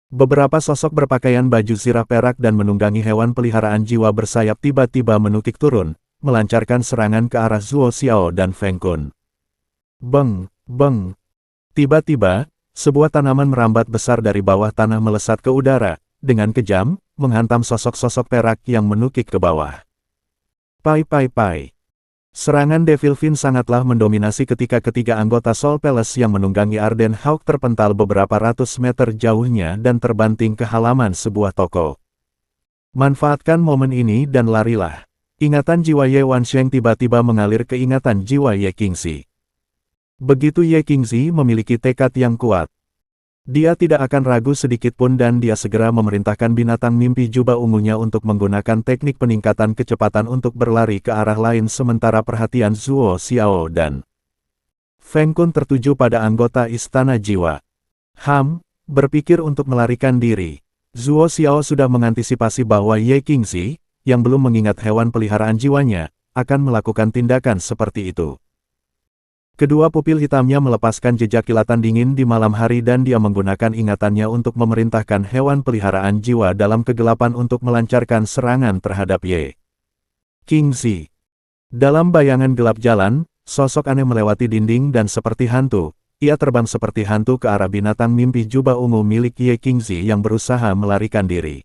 beberapa sosok berpakaian baju zirah perak dan menunggangi hewan peliharaan jiwa bersayap tiba-tiba menukik turun, melancarkan serangan ke arah Zuo Xiao dan Feng Kun. Beng, beng. Tiba-tiba, sebuah tanaman merambat besar dari bawah tanah melesat ke udara, dengan kejam, menghantam sosok-sosok perak yang menukik ke bawah. Pai pai pai. Serangan Devil Fin sangatlah mendominasi ketika ketiga anggota Soul Palace yang menunggangi Arden Hawk terpental beberapa ratus meter jauhnya dan terbanting ke halaman sebuah toko. Manfaatkan momen ini dan larilah. Ingatan jiwa Ye Wansheng tiba-tiba mengalir ke ingatan jiwa Ye Qingzi. Begitu Ye Qingzi memiliki tekad yang kuat. Dia tidak akan ragu sedikitpun dan dia segera memerintahkan binatang mimpi jubah ungunya untuk menggunakan teknik peningkatan kecepatan untuk berlari ke arah lain sementara perhatian Zuo Xiao dan Feng Kun tertuju pada anggota Istana Jiwa. Berpikir untuk melarikan diri. Zuo Xiao sudah mengantisipasi bahwa Ye Qingzi, yang belum mengingat hewan peliharaan jiwanya, akan melakukan tindakan seperti itu. Kedua pupil hitamnya melepaskan jejak kilatan dingin di malam hari dan dia menggunakan ingatannya untuk memerintahkan hewan peliharaan jiwa dalam kegelapan untuk melancarkan serangan terhadap Ye Qingzi. Dalam bayangan gelap jalan, sosok aneh melewati dinding dan seperti hantu, ia terbang seperti hantu ke arah binatang mimpi jubah ungu milik Ye Qingzi yang berusaha melarikan diri.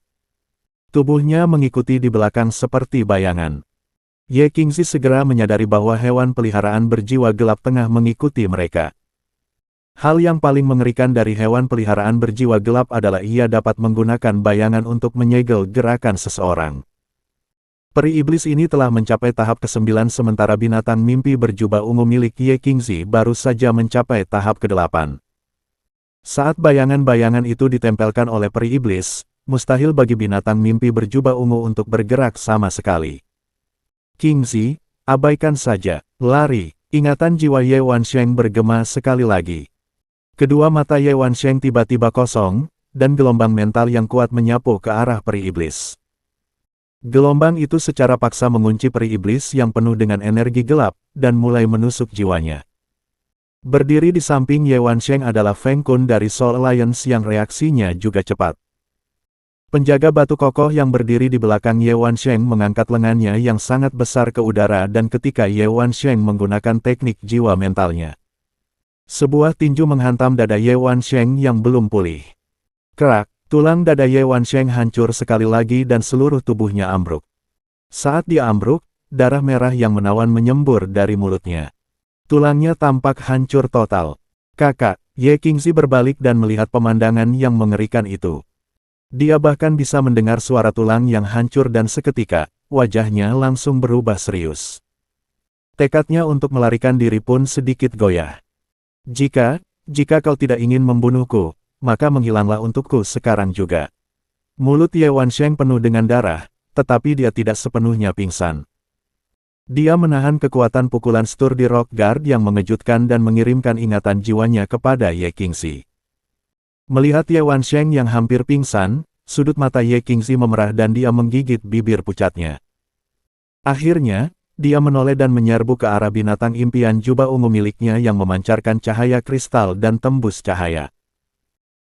Tubuhnya mengikuti di belakang seperti bayangan. Ye Qingzi segera menyadari bahwa hewan peliharaan berjiwa gelap tengah mengikuti mereka. Hal yang paling mengerikan dari hewan peliharaan berjiwa gelap adalah ia dapat menggunakan bayangan untuk menyegel gerakan seseorang. Peri iblis ini telah mencapai tahap ke-9 sementara binatang mimpi berjubah ungu milik Ye Qingzi baru saja mencapai tahap ke-8. Saat bayangan-bayangan itu ditempelkan oleh peri iblis, mustahil bagi binatang mimpi berjubah ungu untuk bergerak sama sekali. Qingzi, abaikan saja, lari, ingatan jiwa Ye Wansheng bergema sekali lagi. Kedua mata Ye Wansheng tiba-tiba kosong, dan gelombang mental yang kuat menyapu ke arah peri iblis. Gelombang itu secara paksa mengunci peri iblis yang penuh dengan energi gelap, dan mulai menusuk jiwanya. Berdiri di samping Ye Wansheng adalah Feng Kun dari Soul Alliance yang reaksinya juga cepat. Penjaga batu kokoh yang berdiri di belakang Ye Wansheng mengangkat lengannya yang sangat besar ke udara dan ketika Ye Wansheng menggunakan teknik jiwa mentalnya, sebuah tinju menghantam dada Ye Wansheng yang belum pulih. Kerak, tulang dada Ye Wansheng hancur sekali lagi dan seluruh tubuhnya ambruk. Saat dia ambruk, darah merah yang menawan menyembur dari mulutnya. Tulangnya tampak hancur total. Kakak, Ye Qingzi berbalik dan melihat pemandangan yang mengerikan itu. Dia bahkan bisa mendengar suara tulang yang hancur dan seketika, wajahnya langsung berubah serius. Tekadnya untuk melarikan diri pun sedikit goyah. Jika kau tidak ingin membunuhku, maka menghilanglah untukku sekarang juga. Mulut Ye Wansheng penuh dengan darah, tetapi dia tidak sepenuhnya pingsan. Dia menahan kekuatan pukulan Sturdy Rock Guard yang mengejutkan dan mengirimkan ingatan jiwanya kepada Ye Qingzi. Melihat Ye Wansheng yang hampir pingsan, sudut mata Ye Qingzi memerah dan dia menggigit bibir pucatnya. Akhirnya, dia menoleh dan menyerbu ke arah binatang impian jubah ungu miliknya yang memancarkan cahaya kristal dan tembus cahaya.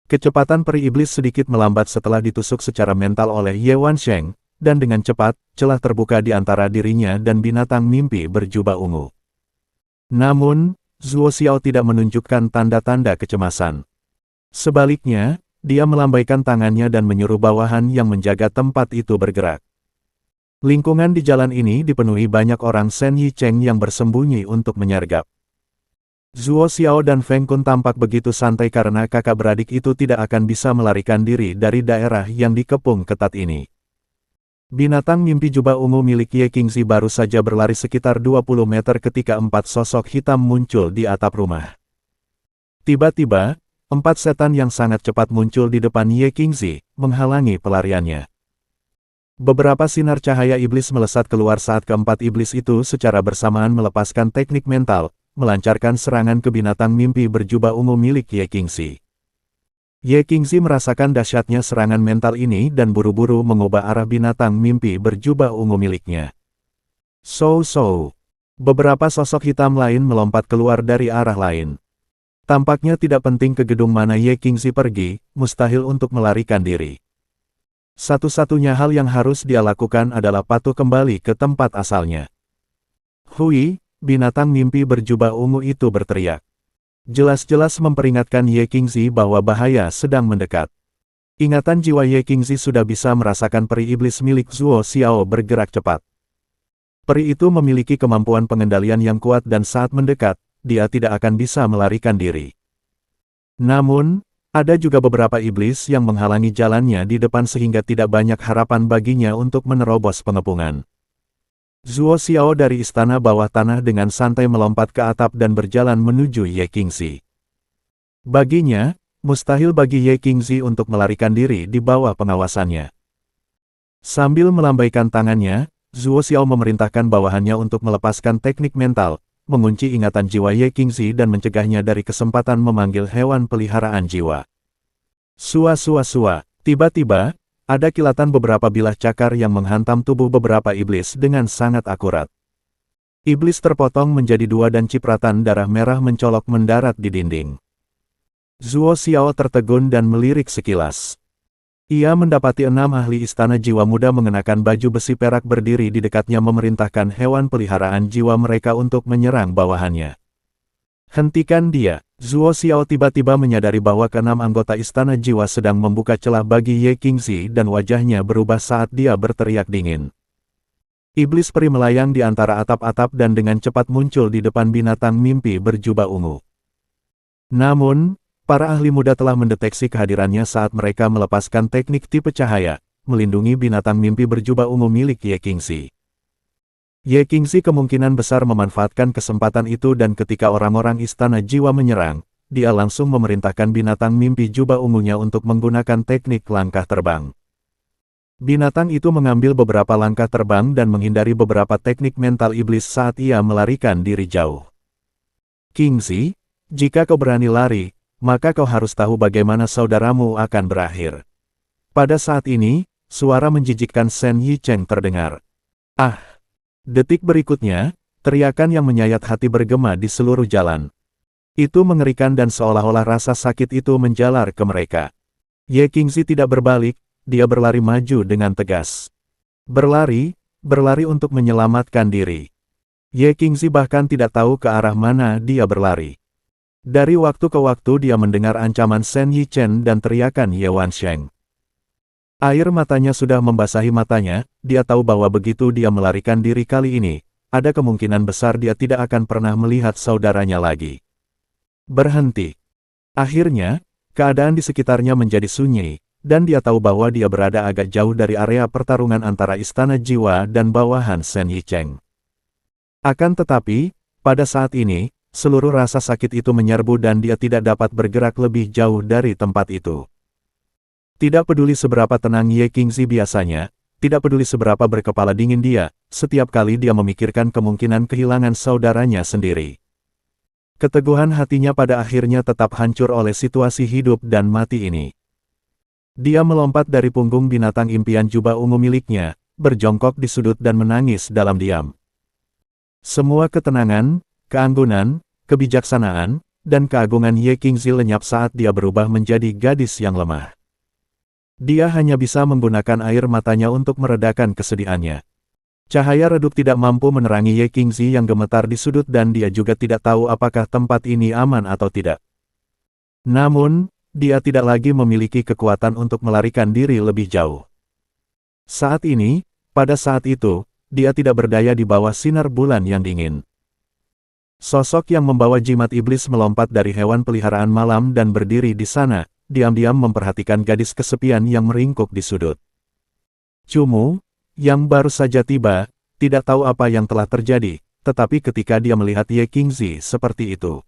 Kecepatan peri iblis sedikit melambat setelah ditusuk secara mental oleh Ye Wansheng, dan dengan cepat, celah terbuka di antara dirinya dan binatang mimpi berjubah ungu. Namun, Zuo Xiao tidak menunjukkan tanda-tanda kecemasan. Sebaliknya, dia melambaikan tangannya dan menyuruh bawahan yang menjaga tempat itu bergerak. Lingkungan di jalan ini dipenuhi banyak orang Shen Yicheng yang bersembunyi untuk menyergap. Zuo Xiao dan Feng Kun tampak begitu santai karena kakak beradik itu tidak akan bisa melarikan diri dari daerah yang dikepung ketat ini. Binatang mimpi jubah ungu milik Ye Qingzi baru saja berlari sekitar 20 meter ketika 4 sosok hitam muncul di atap rumah. Tiba-tiba, 4 setan yang sangat cepat muncul di depan Ye Qingzi, menghalangi pelariannya. Beberapa sinar cahaya iblis melesat keluar saat keempat iblis itu secara bersamaan melepaskan teknik mental, melancarkan serangan ke binatang mimpi berjubah ungu milik Ye Qingxi. Ye Qingxi merasakan dahsyatnya serangan mental ini dan buru-buru mengubah arah binatang mimpi berjubah ungu miliknya. So. Beberapa sosok hitam lain melompat keluar dari arah lain. Tampaknya tidak penting ke gedung mana Ye Qingxi pergi, mustahil untuk melarikan diri. Satu-satunya hal yang harus dia lakukan adalah patuh kembali ke tempat asalnya. Hui, binatang mimpi berjubah ungu itu berteriak. Jelas-jelas memperingatkan Ye Qingxi bahwa bahaya sedang mendekat. Ingatan jiwa Ye Qingxi sudah bisa merasakan peri iblis milik Zuo Xiao bergerak cepat. Peri itu memiliki kemampuan pengendalian yang kuat dan saat mendekat, dia tidak akan bisa melarikan diri. Namun, ada juga beberapa iblis yang menghalangi jalannya di depan sehingga tidak banyak harapan baginya untuk menerobos pengepungan. Zuo Xiao dari istana bawah tanah dengan santai melompat ke atap dan berjalan menuju Ye Qingxi. Baginya, mustahil bagi Ye Qingxi untuk melarikan diri di bawah pengawasannya. Sambil melambaikan tangannya, Zuo Xiao memerintahkan bawahannya untuk melepaskan teknik mental, mengunci ingatan jiwa Ye Qingxi dan mencegahnya dari kesempatan memanggil hewan peliharaan jiwa. Sua. Tiba-tiba, ada kilatan beberapa bilah cakar yang menghantam tubuh beberapa iblis dengan sangat akurat. Iblis terpotong menjadi dua dan cipratan darah merah mencolok mendarat di dinding. Zuo Xiao tertegun dan melirik sekilas. Ia mendapati 6 ahli istana jiwa muda mengenakan baju besi perak berdiri di dekatnya memerintahkan hewan peliharaan jiwa mereka untuk menyerang bawahannya. Hentikan dia! Zuo Xiao tiba-tiba menyadari bahwa ke-6 anggota istana jiwa sedang membuka celah bagi Ye Qingxi dan wajahnya berubah saat dia berteriak dingin. Iblis peri melayang di antara atap-atap dan dengan cepat muncul di depan binatang mimpi berjubah ungu. Namun, para ahli muda telah mendeteksi kehadirannya saat mereka melepaskan teknik tipe cahaya, melindungi binatang mimpi berjubah ungu milik Ye Qingxi. Ye Qingxi kemungkinan besar memanfaatkan kesempatan itu dan ketika orang-orang istana jiwa menyerang, dia langsung memerintahkan binatang mimpi jubah ungunya untuk menggunakan teknik langkah terbang. Binatang itu mengambil beberapa langkah terbang dan menghindari beberapa teknik mental iblis saat ia melarikan diri jauh. Qingxi, jika kau berani lari, maka kau harus tahu bagaimana saudaramu akan berakhir. Pada saat ini, suara menjijikkan Shen Yicheng terdengar. Ah! Detik berikutnya, teriakan yang menyayat hati bergema di seluruh jalan. Itu mengerikan dan seolah-olah rasa sakit itu menjalar ke mereka. Ye Qingxi tidak berbalik, dia berlari maju dengan tegas. Berlari untuk menyelamatkan diri. Ye Qingxi bahkan tidak tahu ke arah mana dia berlari. Dari waktu ke waktu dia mendengar ancaman Shen Yichen dan teriakan Ye Wansheng. Air matanya sudah membasahi matanya, dia tahu bahwa begitu dia melarikan diri kali ini, ada kemungkinan besar dia tidak akan pernah melihat saudaranya lagi. Berhenti. Akhirnya, keadaan di sekitarnya menjadi sunyi, dan dia tahu bahwa dia berada agak jauh dari area pertarungan antara istana jiwa dan bawahan Shen Yicheng. Akan tetapi, pada saat ini, seluruh rasa sakit itu menyerbu dan dia tidak dapat bergerak lebih jauh dari tempat itu. Tidak peduli seberapa tenang Ye Qingxi biasanya, tidak peduli seberapa berkepala dingin dia, setiap kali dia memikirkan kemungkinan kehilangan saudaranya sendiri. Keteguhan hatinya pada akhirnya tetap hancur oleh situasi hidup dan mati ini. Dia melompat dari punggung binatang impian jubah ungu miliknya, berjongkok di sudut dan menangis dalam diam. Semua ketenangan, keanggunan, kebijaksanaan, dan keagungan Ye Qingxi lenyap saat dia berubah menjadi gadis yang lemah. Dia hanya bisa menggunakan air matanya untuk meredakan kesedihannya. Cahaya redup tidak mampu menerangi Ye Qingxi yang gemetar di sudut dan dia juga tidak tahu apakah tempat ini aman atau tidak. Namun, dia tidak lagi memiliki kekuatan untuk melarikan diri lebih jauh. Saat ini, pada saat itu, dia tidak berdaya di bawah sinar bulan yang dingin. Sosok yang membawa jimat iblis melompat dari hewan peliharaan malam dan berdiri di sana, diam-diam memperhatikan gadis kesepian yang meringkuk di sudut. Cumu, yang baru saja tiba, tidak tahu apa yang telah terjadi, tetapi ketika dia melihat Ye Qingxi seperti itu,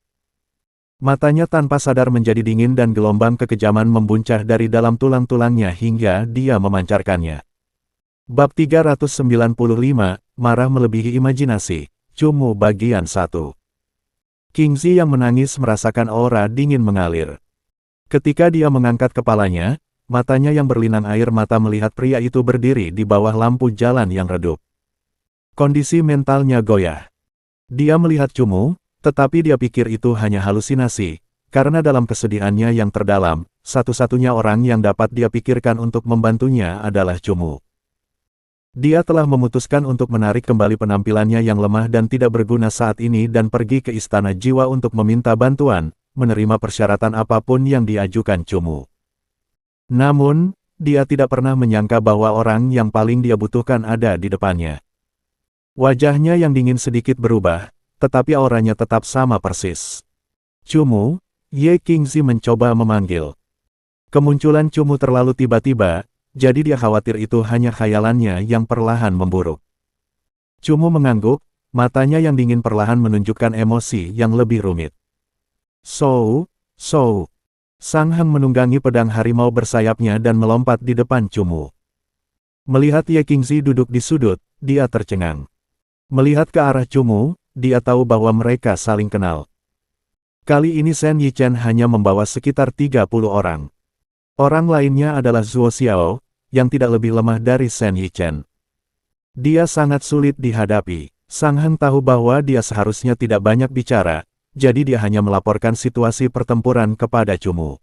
matanya tanpa sadar menjadi dingin dan gelombang kekejaman membuncah dari dalam tulang-tulangnya hingga dia memancarkannya. Bab 395, Marah Melebihi Imajinasi, Cumu Bagian 1. Kingzi yang menangis merasakan aura dingin mengalir. Ketika dia mengangkat kepalanya, matanya yang berlinang air mata melihat pria itu berdiri di bawah lampu jalan yang redup. Kondisi mentalnya goyah. Dia melihat Cumu, tetapi dia pikir itu hanya halusinasi, karena dalam kesedihannya yang terdalam, satu-satunya orang yang dapat dia pikirkan untuk membantunya adalah Cumu. Dia telah memutuskan untuk menarik kembali penampilannya yang lemah dan tidak berguna saat ini dan pergi ke Istana Jiwa untuk meminta bantuan, menerima persyaratan apapun yang diajukan Cumu. Namun, dia tidak pernah menyangka bahwa orang yang paling dia butuhkan ada di depannya. Wajahnya yang dingin sedikit berubah, tetapi auranya tetap sama persis. Cumu, Ye Qingzi mencoba memanggil. Kemunculan Cumu terlalu tiba-tiba, jadi dia khawatir itu hanya khayalannya yang perlahan memburuk. Cumu mengangguk, matanya yang dingin perlahan menunjukkan emosi yang lebih rumit. Sou. Sang Heng menunggangi pedang harimau bersayapnya dan melompat di depan Cumu. Melihat Ye Qingzi duduk di sudut, dia tercengang. Melihat ke arah Cumu, dia tahu bahwa mereka saling kenal. Kali ini Shen Yichen hanya membawa sekitar 30 orang. Orang lainnya adalah Zuo Xiao, yang tidak lebih lemah dari Shen Yichen. Dia sangat sulit dihadapi. Sang Heng tahu bahwa dia seharusnya tidak banyak bicara, jadi dia hanya melaporkan situasi pertempuran kepada Cumu.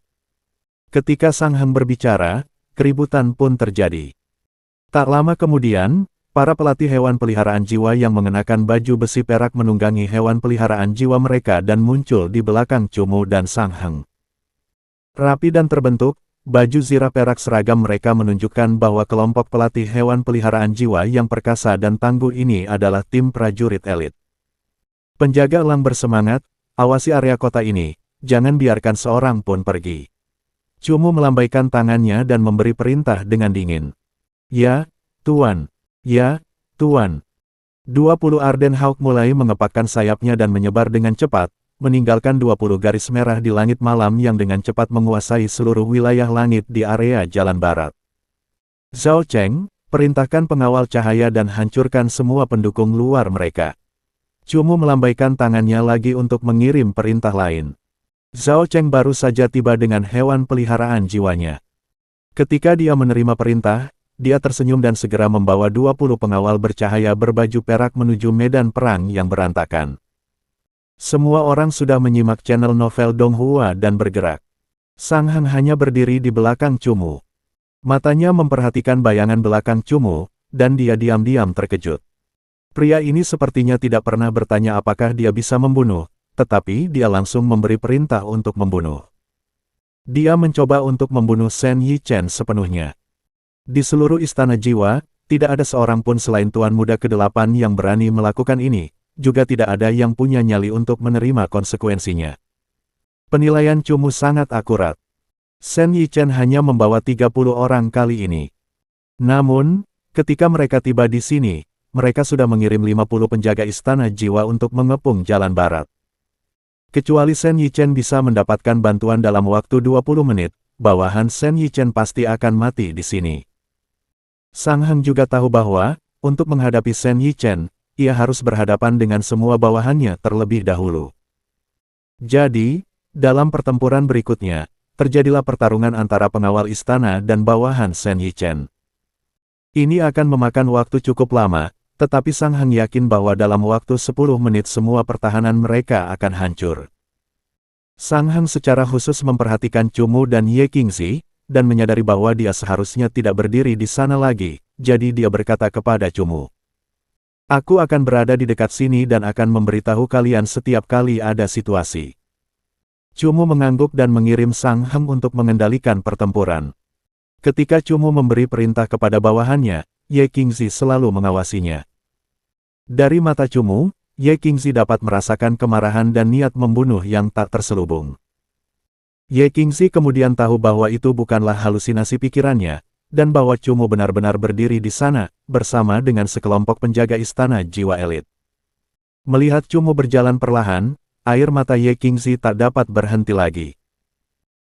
Ketika Sang Heng berbicara, keributan pun terjadi. Tak lama kemudian, para pelatih hewan peliharaan jiwa yang mengenakan baju besi perak menunggangi hewan peliharaan jiwa mereka dan muncul di belakang Cumu dan Sang Heng. Rapi dan terbentuk, baju zirah perak seragam mereka menunjukkan bahwa kelompok pelatih hewan peliharaan jiwa yang perkasa dan tangguh ini adalah tim prajurit elit. Penjaga elang bersemangat, awasi area kota ini, jangan biarkan seorang pun pergi. Cumu melambaikan tangannya dan memberi perintah dengan dingin. Ya, Tuan. Ya, Tuan. 20 Arden Hawk mulai mengepakkan sayapnya dan menyebar dengan cepat, meninggalkan 20 garis merah di langit malam yang dengan cepat menguasai seluruh wilayah langit di area jalan barat. Zhao Cheng, perintahkan pengawal cahaya dan hancurkan semua pendukung luar mereka. Cumu melambaikan tangannya lagi untuk mengirim perintah lain. Zhao Cheng baru saja tiba dengan hewan peliharaan jiwanya. Ketika dia menerima perintah, dia tersenyum dan segera membawa 20 pengawal bercahaya berbaju perak menuju medan perang yang berantakan. Semua orang sudah menyimak channel novel Donghua dan bergerak. Sang Heng hanya berdiri di belakang Cumu. Matanya memperhatikan bayangan belakang Cumu, dan dia diam-diam terkejut. Pria ini sepertinya tidak pernah bertanya apakah dia bisa membunuh, tetapi dia langsung memberi perintah untuk membunuh. Dia mencoba untuk membunuh Shen Yichen sepenuhnya. Di seluruh istana jiwa, tidak ada seorang pun selain Tuan Muda ke-8 yang berani melakukan ini. Juga tidak ada yang punya nyali untuk menerima konsekuensinya. Penilaian Cumu sangat akurat. Shen Yichen hanya membawa 30 orang kali ini. Namun, ketika mereka tiba di sini, mereka sudah mengirim 50 penjaga istana jiwa untuk mengepung jalan barat. Kecuali Shen Yichen bisa mendapatkan bantuan dalam waktu 20 menit, bawahan Shen Yichen pasti akan mati di sini. Sang Heng juga tahu bahwa, untuk menghadapi Shen Yichen, ia harus berhadapan dengan semua bawahannya terlebih dahulu. Jadi, dalam pertempuran berikutnya, terjadilah pertarungan antara pengawal istana dan bawahan Shen Yichen. Ini akan memakan waktu cukup lama, tetapi Sang Heng yakin bahwa dalam waktu 10 menit semua pertahanan mereka akan hancur. Sang Heng secara khusus memperhatikan Cumu dan Ye Qingzi, dan menyadari bahwa dia seharusnya tidak berdiri di sana lagi, jadi dia berkata kepada Cumu. Aku akan berada di dekat sini dan akan memberitahu kalian setiap kali ada situasi. Cumu mengangguk dan mengirim Sang Heng untuk mengendalikan pertempuran. Ketika Cumu memberi perintah kepada bawahannya, Ye Qingzi selalu mengawasinya. Dari mata Cumu, Ye Qingzi dapat merasakan kemarahan dan niat membunuh yang tak terselubung. Ye Qingzi kemudian tahu bahwa itu bukanlah halusinasi pikirannya, dan bahwa Cumu benar-benar berdiri di sana, bersama dengan sekelompok penjaga istana jiwa elit. Melihat Cumu berjalan perlahan, air mata Ye Qingzi tak dapat berhenti lagi.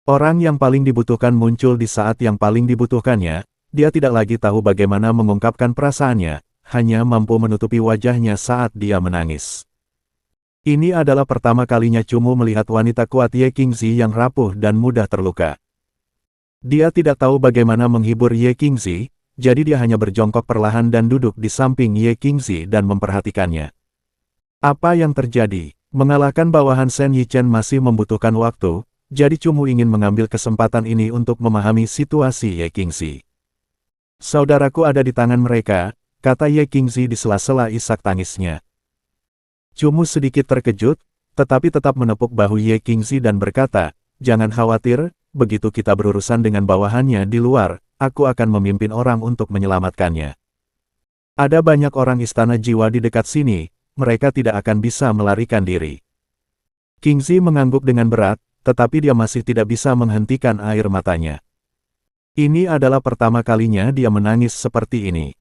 Orang yang paling dibutuhkan muncul di saat yang paling dibutuhkannya, dia tidak lagi tahu bagaimana mengungkapkan perasaannya, hanya mampu menutupi wajahnya saat dia menangis. Ini adalah pertama kalinya Cumu melihat wanita kuat Ye Qingzi yang rapuh dan mudah terluka. Dia tidak tahu bagaimana menghibur Ye Qingzi, jadi dia hanya berjongkok perlahan dan duduk di samping Ye Qingzi dan memperhatikannya. Apa yang terjadi? Mengalahkan bawahan Shen Yichen masih membutuhkan waktu, jadi Cumu ingin mengambil kesempatan ini untuk memahami situasi Ye Qingzi. Saudaraku ada di tangan mereka, kata Ye Qingzi di sela-sela isak tangisnya. Cumu sedikit terkejut, tetapi tetap menepuk bahu Ye Qingzi dan berkata, jangan khawatir, begitu kita berurusan dengan bawahannya di luar, aku akan memimpin orang untuk menyelamatkannya. Ada banyak orang istana jiwa di dekat sini, mereka tidak akan bisa melarikan diri. Qingzi mengangguk dengan berat, tetapi dia masih tidak bisa menghentikan air matanya. Ini adalah pertama kalinya dia menangis seperti ini.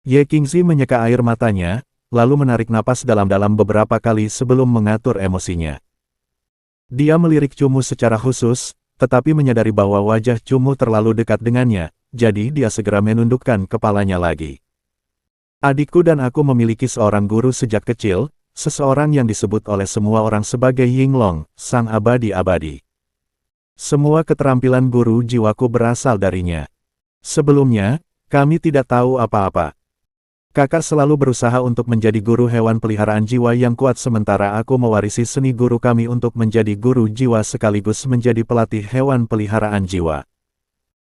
Ye Qingzi menyeka air matanya, lalu menarik napas dalam-dalam beberapa kali sebelum mengatur emosinya. Dia melirik Cumu secara khusus, tetapi menyadari bahwa wajah Cumu terlalu dekat dengannya, jadi dia segera menundukkan kepalanya lagi. Adikku dan aku memiliki seorang guru sejak kecil, seseorang yang disebut oleh semua orang sebagai Yinglong, sang abadi-abadi. Semua keterampilan guru jiwaku berasal darinya. Sebelumnya, kami tidak tahu apa-apa. Kakak selalu berusaha untuk menjadi guru hewan peliharaan jiwa yang kuat sementara aku mewarisi seni guru kami untuk menjadi guru jiwa sekaligus menjadi pelatih hewan peliharaan jiwa.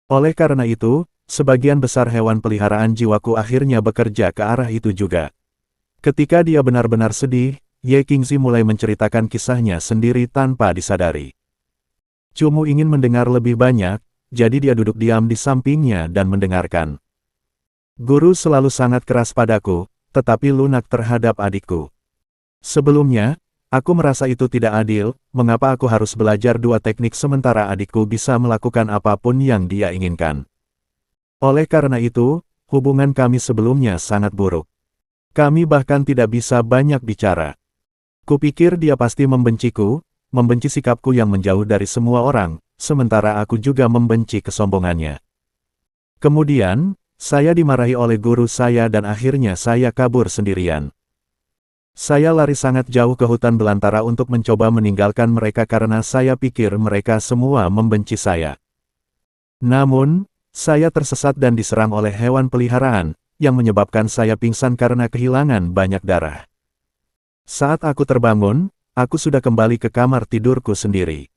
Oleh karena itu, sebagian besar hewan peliharaan jiwaku akhirnya bekerja ke arah itu juga. Ketika dia benar-benar sedih, Ye Qingzi mulai menceritakan kisahnya sendiri tanpa disadari. Cumu ingin mendengar lebih banyak, jadi dia duduk diam di sampingnya dan mendengarkan. Guru selalu sangat keras padaku, tetapi lunak terhadap adikku. Sebelumnya, aku merasa itu tidak adil, mengapa aku harus belajar dua teknik sementara adikku bisa melakukan apapun yang dia inginkan. Oleh karena itu, hubungan kami sebelumnya sangat buruk. Kami bahkan tidak bisa banyak bicara. Kupikir dia pasti membenciku, membenci sikapku yang menjauh dari semua orang, sementara aku juga membenci kesombongannya. Kemudian, saya dimarahi oleh guru saya dan akhirnya saya kabur sendirian. Saya lari sangat jauh ke hutan belantara untuk mencoba meninggalkan mereka karena saya pikir mereka semua membenci saya. Namun, saya tersesat dan diserang oleh hewan peliharaan, yang menyebabkan saya pingsan karena kehilangan banyak darah. Saat aku terbangun, aku sudah kembali ke kamar tidurku sendiri.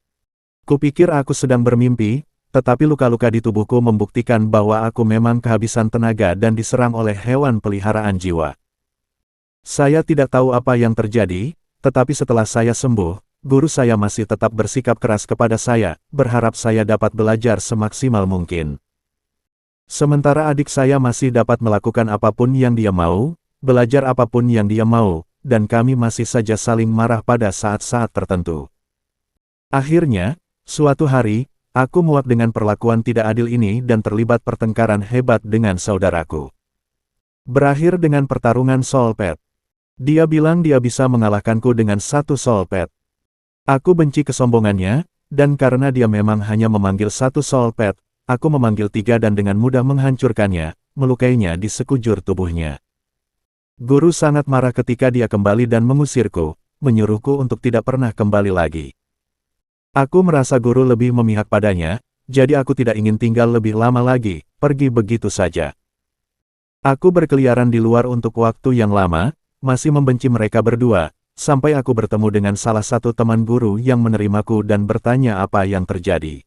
Kupikir aku sedang bermimpi, tetapi luka-luka di tubuhku membuktikan bahwa aku memang kehabisan tenaga dan diserang oleh hewan peliharaan jiwa. Saya tidak tahu apa yang terjadi, tetapi setelah saya sembuh, guru saya masih tetap bersikap keras kepada saya, berharap saya dapat belajar semaksimal mungkin. Sementara adik saya masih dapat melakukan apapun yang dia mau, belajar apapun yang dia mau, dan kami masih saja saling marah pada saat-saat tertentu. Akhirnya, suatu hari, aku muak dengan perlakuan tidak adil ini dan terlibat pertengkaran hebat dengan saudaraku. Berakhir dengan pertarungan Soul Pet. Dia bilang dia bisa mengalahkanku dengan satu Soul Pet. Aku benci kesombongannya, dan karena dia memang hanya memanggil satu Soul Pet, aku memanggil tiga dan dengan mudah menghancurkannya, melukainya di sekujur tubuhnya. Guru sangat marah ketika dia kembali dan mengusirku, menyuruhku untuk tidak pernah kembali lagi. Aku merasa guru lebih memihak padanya, jadi aku tidak ingin tinggal lebih lama lagi, pergi begitu saja. Aku berkeliaran di luar untuk waktu yang lama, masih membenci mereka berdua, sampai aku bertemu dengan salah satu teman guru yang menerimaku dan bertanya apa yang terjadi.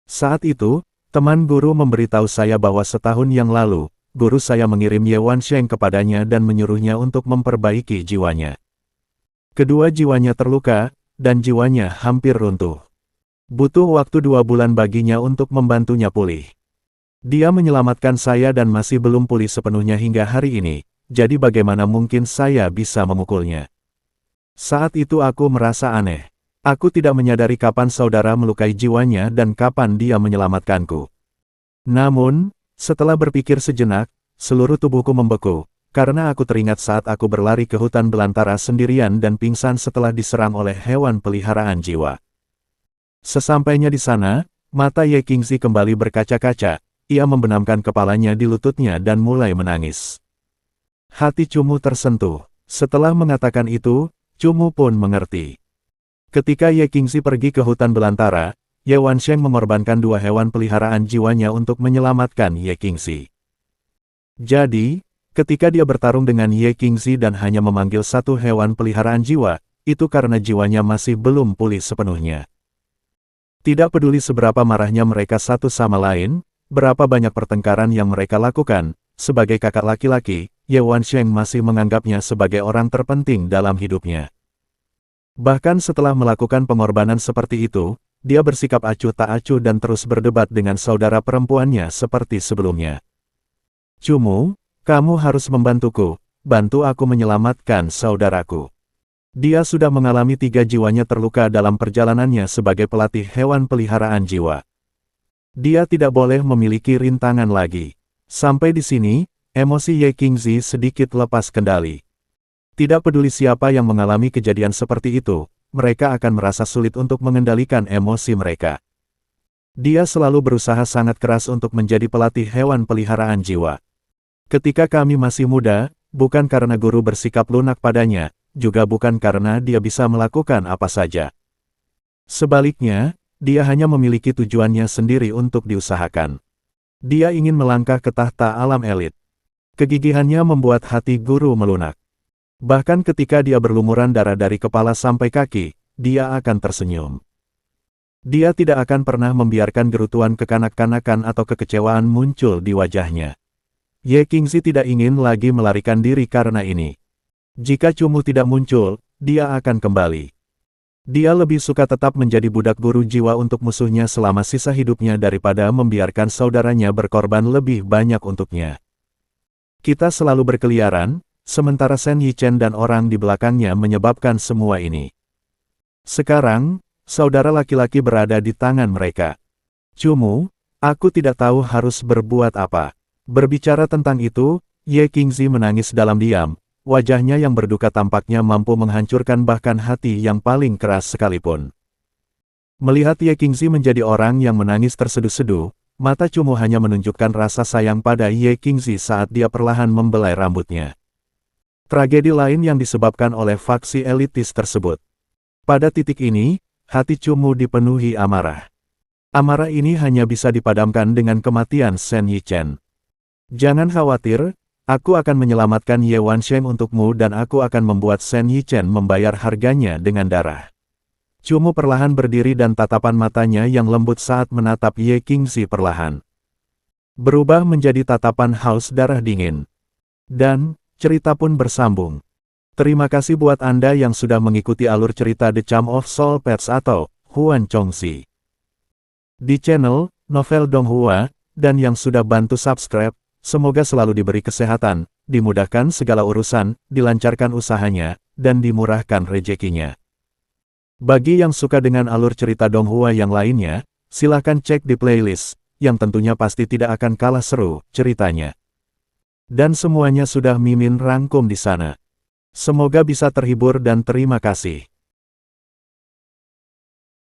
Saat itu, teman guru memberitahu saya bahwa setahun yang lalu, guru saya mengirim Ye Wansheng kepadanya dan menyuruhnya untuk memperbaiki jiwanya. Kedua jiwanya terluka, dan jiwanya hampir runtuh. Butuh waktu 2 bulan baginya untuk membantunya pulih. Dia menyelamatkan saya dan masih belum pulih sepenuhnya hingga hari ini, jadi bagaimana mungkin saya bisa memukulnya? Saat itu aku merasa aneh. Aku tidak menyadari kapan saudara melukai jiwanya dan kapan dia menyelamatkanku. Namun, setelah berpikir sejenak, seluruh tubuhku membeku, karena aku teringat saat aku berlari ke hutan belantara sendirian dan pingsan setelah diserang oleh hewan peliharaan jiwa. Sesampainya di sana, mata Ye Qingzi kembali berkaca-kaca, ia membenamkan kepalanya di lututnya dan mulai menangis. Hati Cumu tersentuh. Setelah mengatakan itu, Cumu pun mengerti. Ketika Ye Qingzi pergi ke hutan belantara, Ye Wansheng mengorbankan 2 hewan peliharaan jiwanya untuk menyelamatkan Ye Qingzi. Jadi, ketika dia bertarung dengan Ye Qingzi dan hanya memanggil 1 hewan peliharaan jiwa, itu karena jiwanya masih belum pulih sepenuhnya. Tidak peduli seberapa marahnya mereka satu sama lain, berapa banyak pertengkaran yang mereka lakukan, sebagai kakak laki-laki, Ye Wansheng masih menganggapnya sebagai orang terpenting dalam hidupnya. Bahkan setelah melakukan pengorbanan seperti itu, dia bersikap acuh tak acuh dan terus berdebat dengan saudara perempuannya seperti sebelumnya. Cumu, kamu harus membantuku, bantu aku menyelamatkan saudaraku. Dia sudah mengalami 3 jiwanya terluka dalam perjalanannya sebagai pelatih hewan peliharaan jiwa. Dia tidak boleh memiliki rintangan lagi. Sampai di sini, emosi Ye Qingzi sedikit lepas kendali. Tidak peduli siapa yang mengalami kejadian seperti itu, mereka akan merasa sulit untuk mengendalikan emosi mereka. Dia selalu berusaha sangat keras untuk menjadi pelatih hewan peliharaan jiwa. Ketika kami masih muda, bukan karena guru bersikap lunak padanya, juga bukan karena dia bisa melakukan apa saja. Sebaliknya, dia hanya memiliki tujuannya sendiri untuk diusahakan. Dia ingin melangkah ke tahta alam elit. Kegigihannya membuat hati guru melunak. Bahkan ketika dia berlumuran darah dari kepala sampai kaki, dia akan tersenyum. Dia tidak akan pernah membiarkan gerutuan kekanak-kanakan atau kekecewaan muncul di wajahnya. Ye Qingzi tidak ingin lagi melarikan diri karena ini. Jika Cumu tidak muncul, dia akan kembali. Dia lebih suka tetap menjadi budak guru jiwa untuk musuhnya selama sisa hidupnya daripada membiarkan saudaranya berkorban lebih banyak untuknya. Kita selalu berkeliaran, sementara Shen Yichen dan orang di belakangnya menyebabkan semua ini. Sekarang, saudara laki-laki berada di tangan mereka. Cumu, aku tidak tahu harus berbuat apa. Berbicara tentang itu, Ye Qingzi menangis dalam diam, wajahnya yang berduka tampaknya mampu menghancurkan bahkan hati yang paling keras sekalipun. Melihat Ye Qingzi menjadi orang yang menangis terseduh-seduh, mata Cumu hanya menunjukkan rasa sayang pada Ye Qingzi saat dia perlahan membelai rambutnya. Tragedi lain yang disebabkan oleh faksi elitis tersebut. Pada titik ini, hati Cumu dipenuhi amarah. Amarah ini hanya bisa dipadamkan dengan kematian Shen Yichen. Jangan khawatir, aku akan menyelamatkan Ye Wansheng untukmu dan aku akan membuat Shen Yichen membayar harganya dengan darah. Cumu perlahan berdiri dan tatapan matanya yang lembut saat menatap Ye Qingzi perlahan berubah menjadi tatapan haus darah dingin. Dan cerita pun bersambung. Terima kasih buat Anda yang sudah mengikuti alur cerita The Charm of Soul Pets atau Huan Chongxi di channel Novel Donghua, dan yang sudah bantu subscribe. Semoga selalu diberi kesehatan, dimudahkan segala urusan, dilancarkan usahanya, dan dimurahkan rezekinya. Bagi yang suka dengan alur cerita Donghua yang lainnya, silahkan cek di playlist, yang tentunya pasti tidak akan kalah seru ceritanya. Dan semuanya sudah Mimin rangkum di sana. Semoga bisa terhibur dan terima kasih.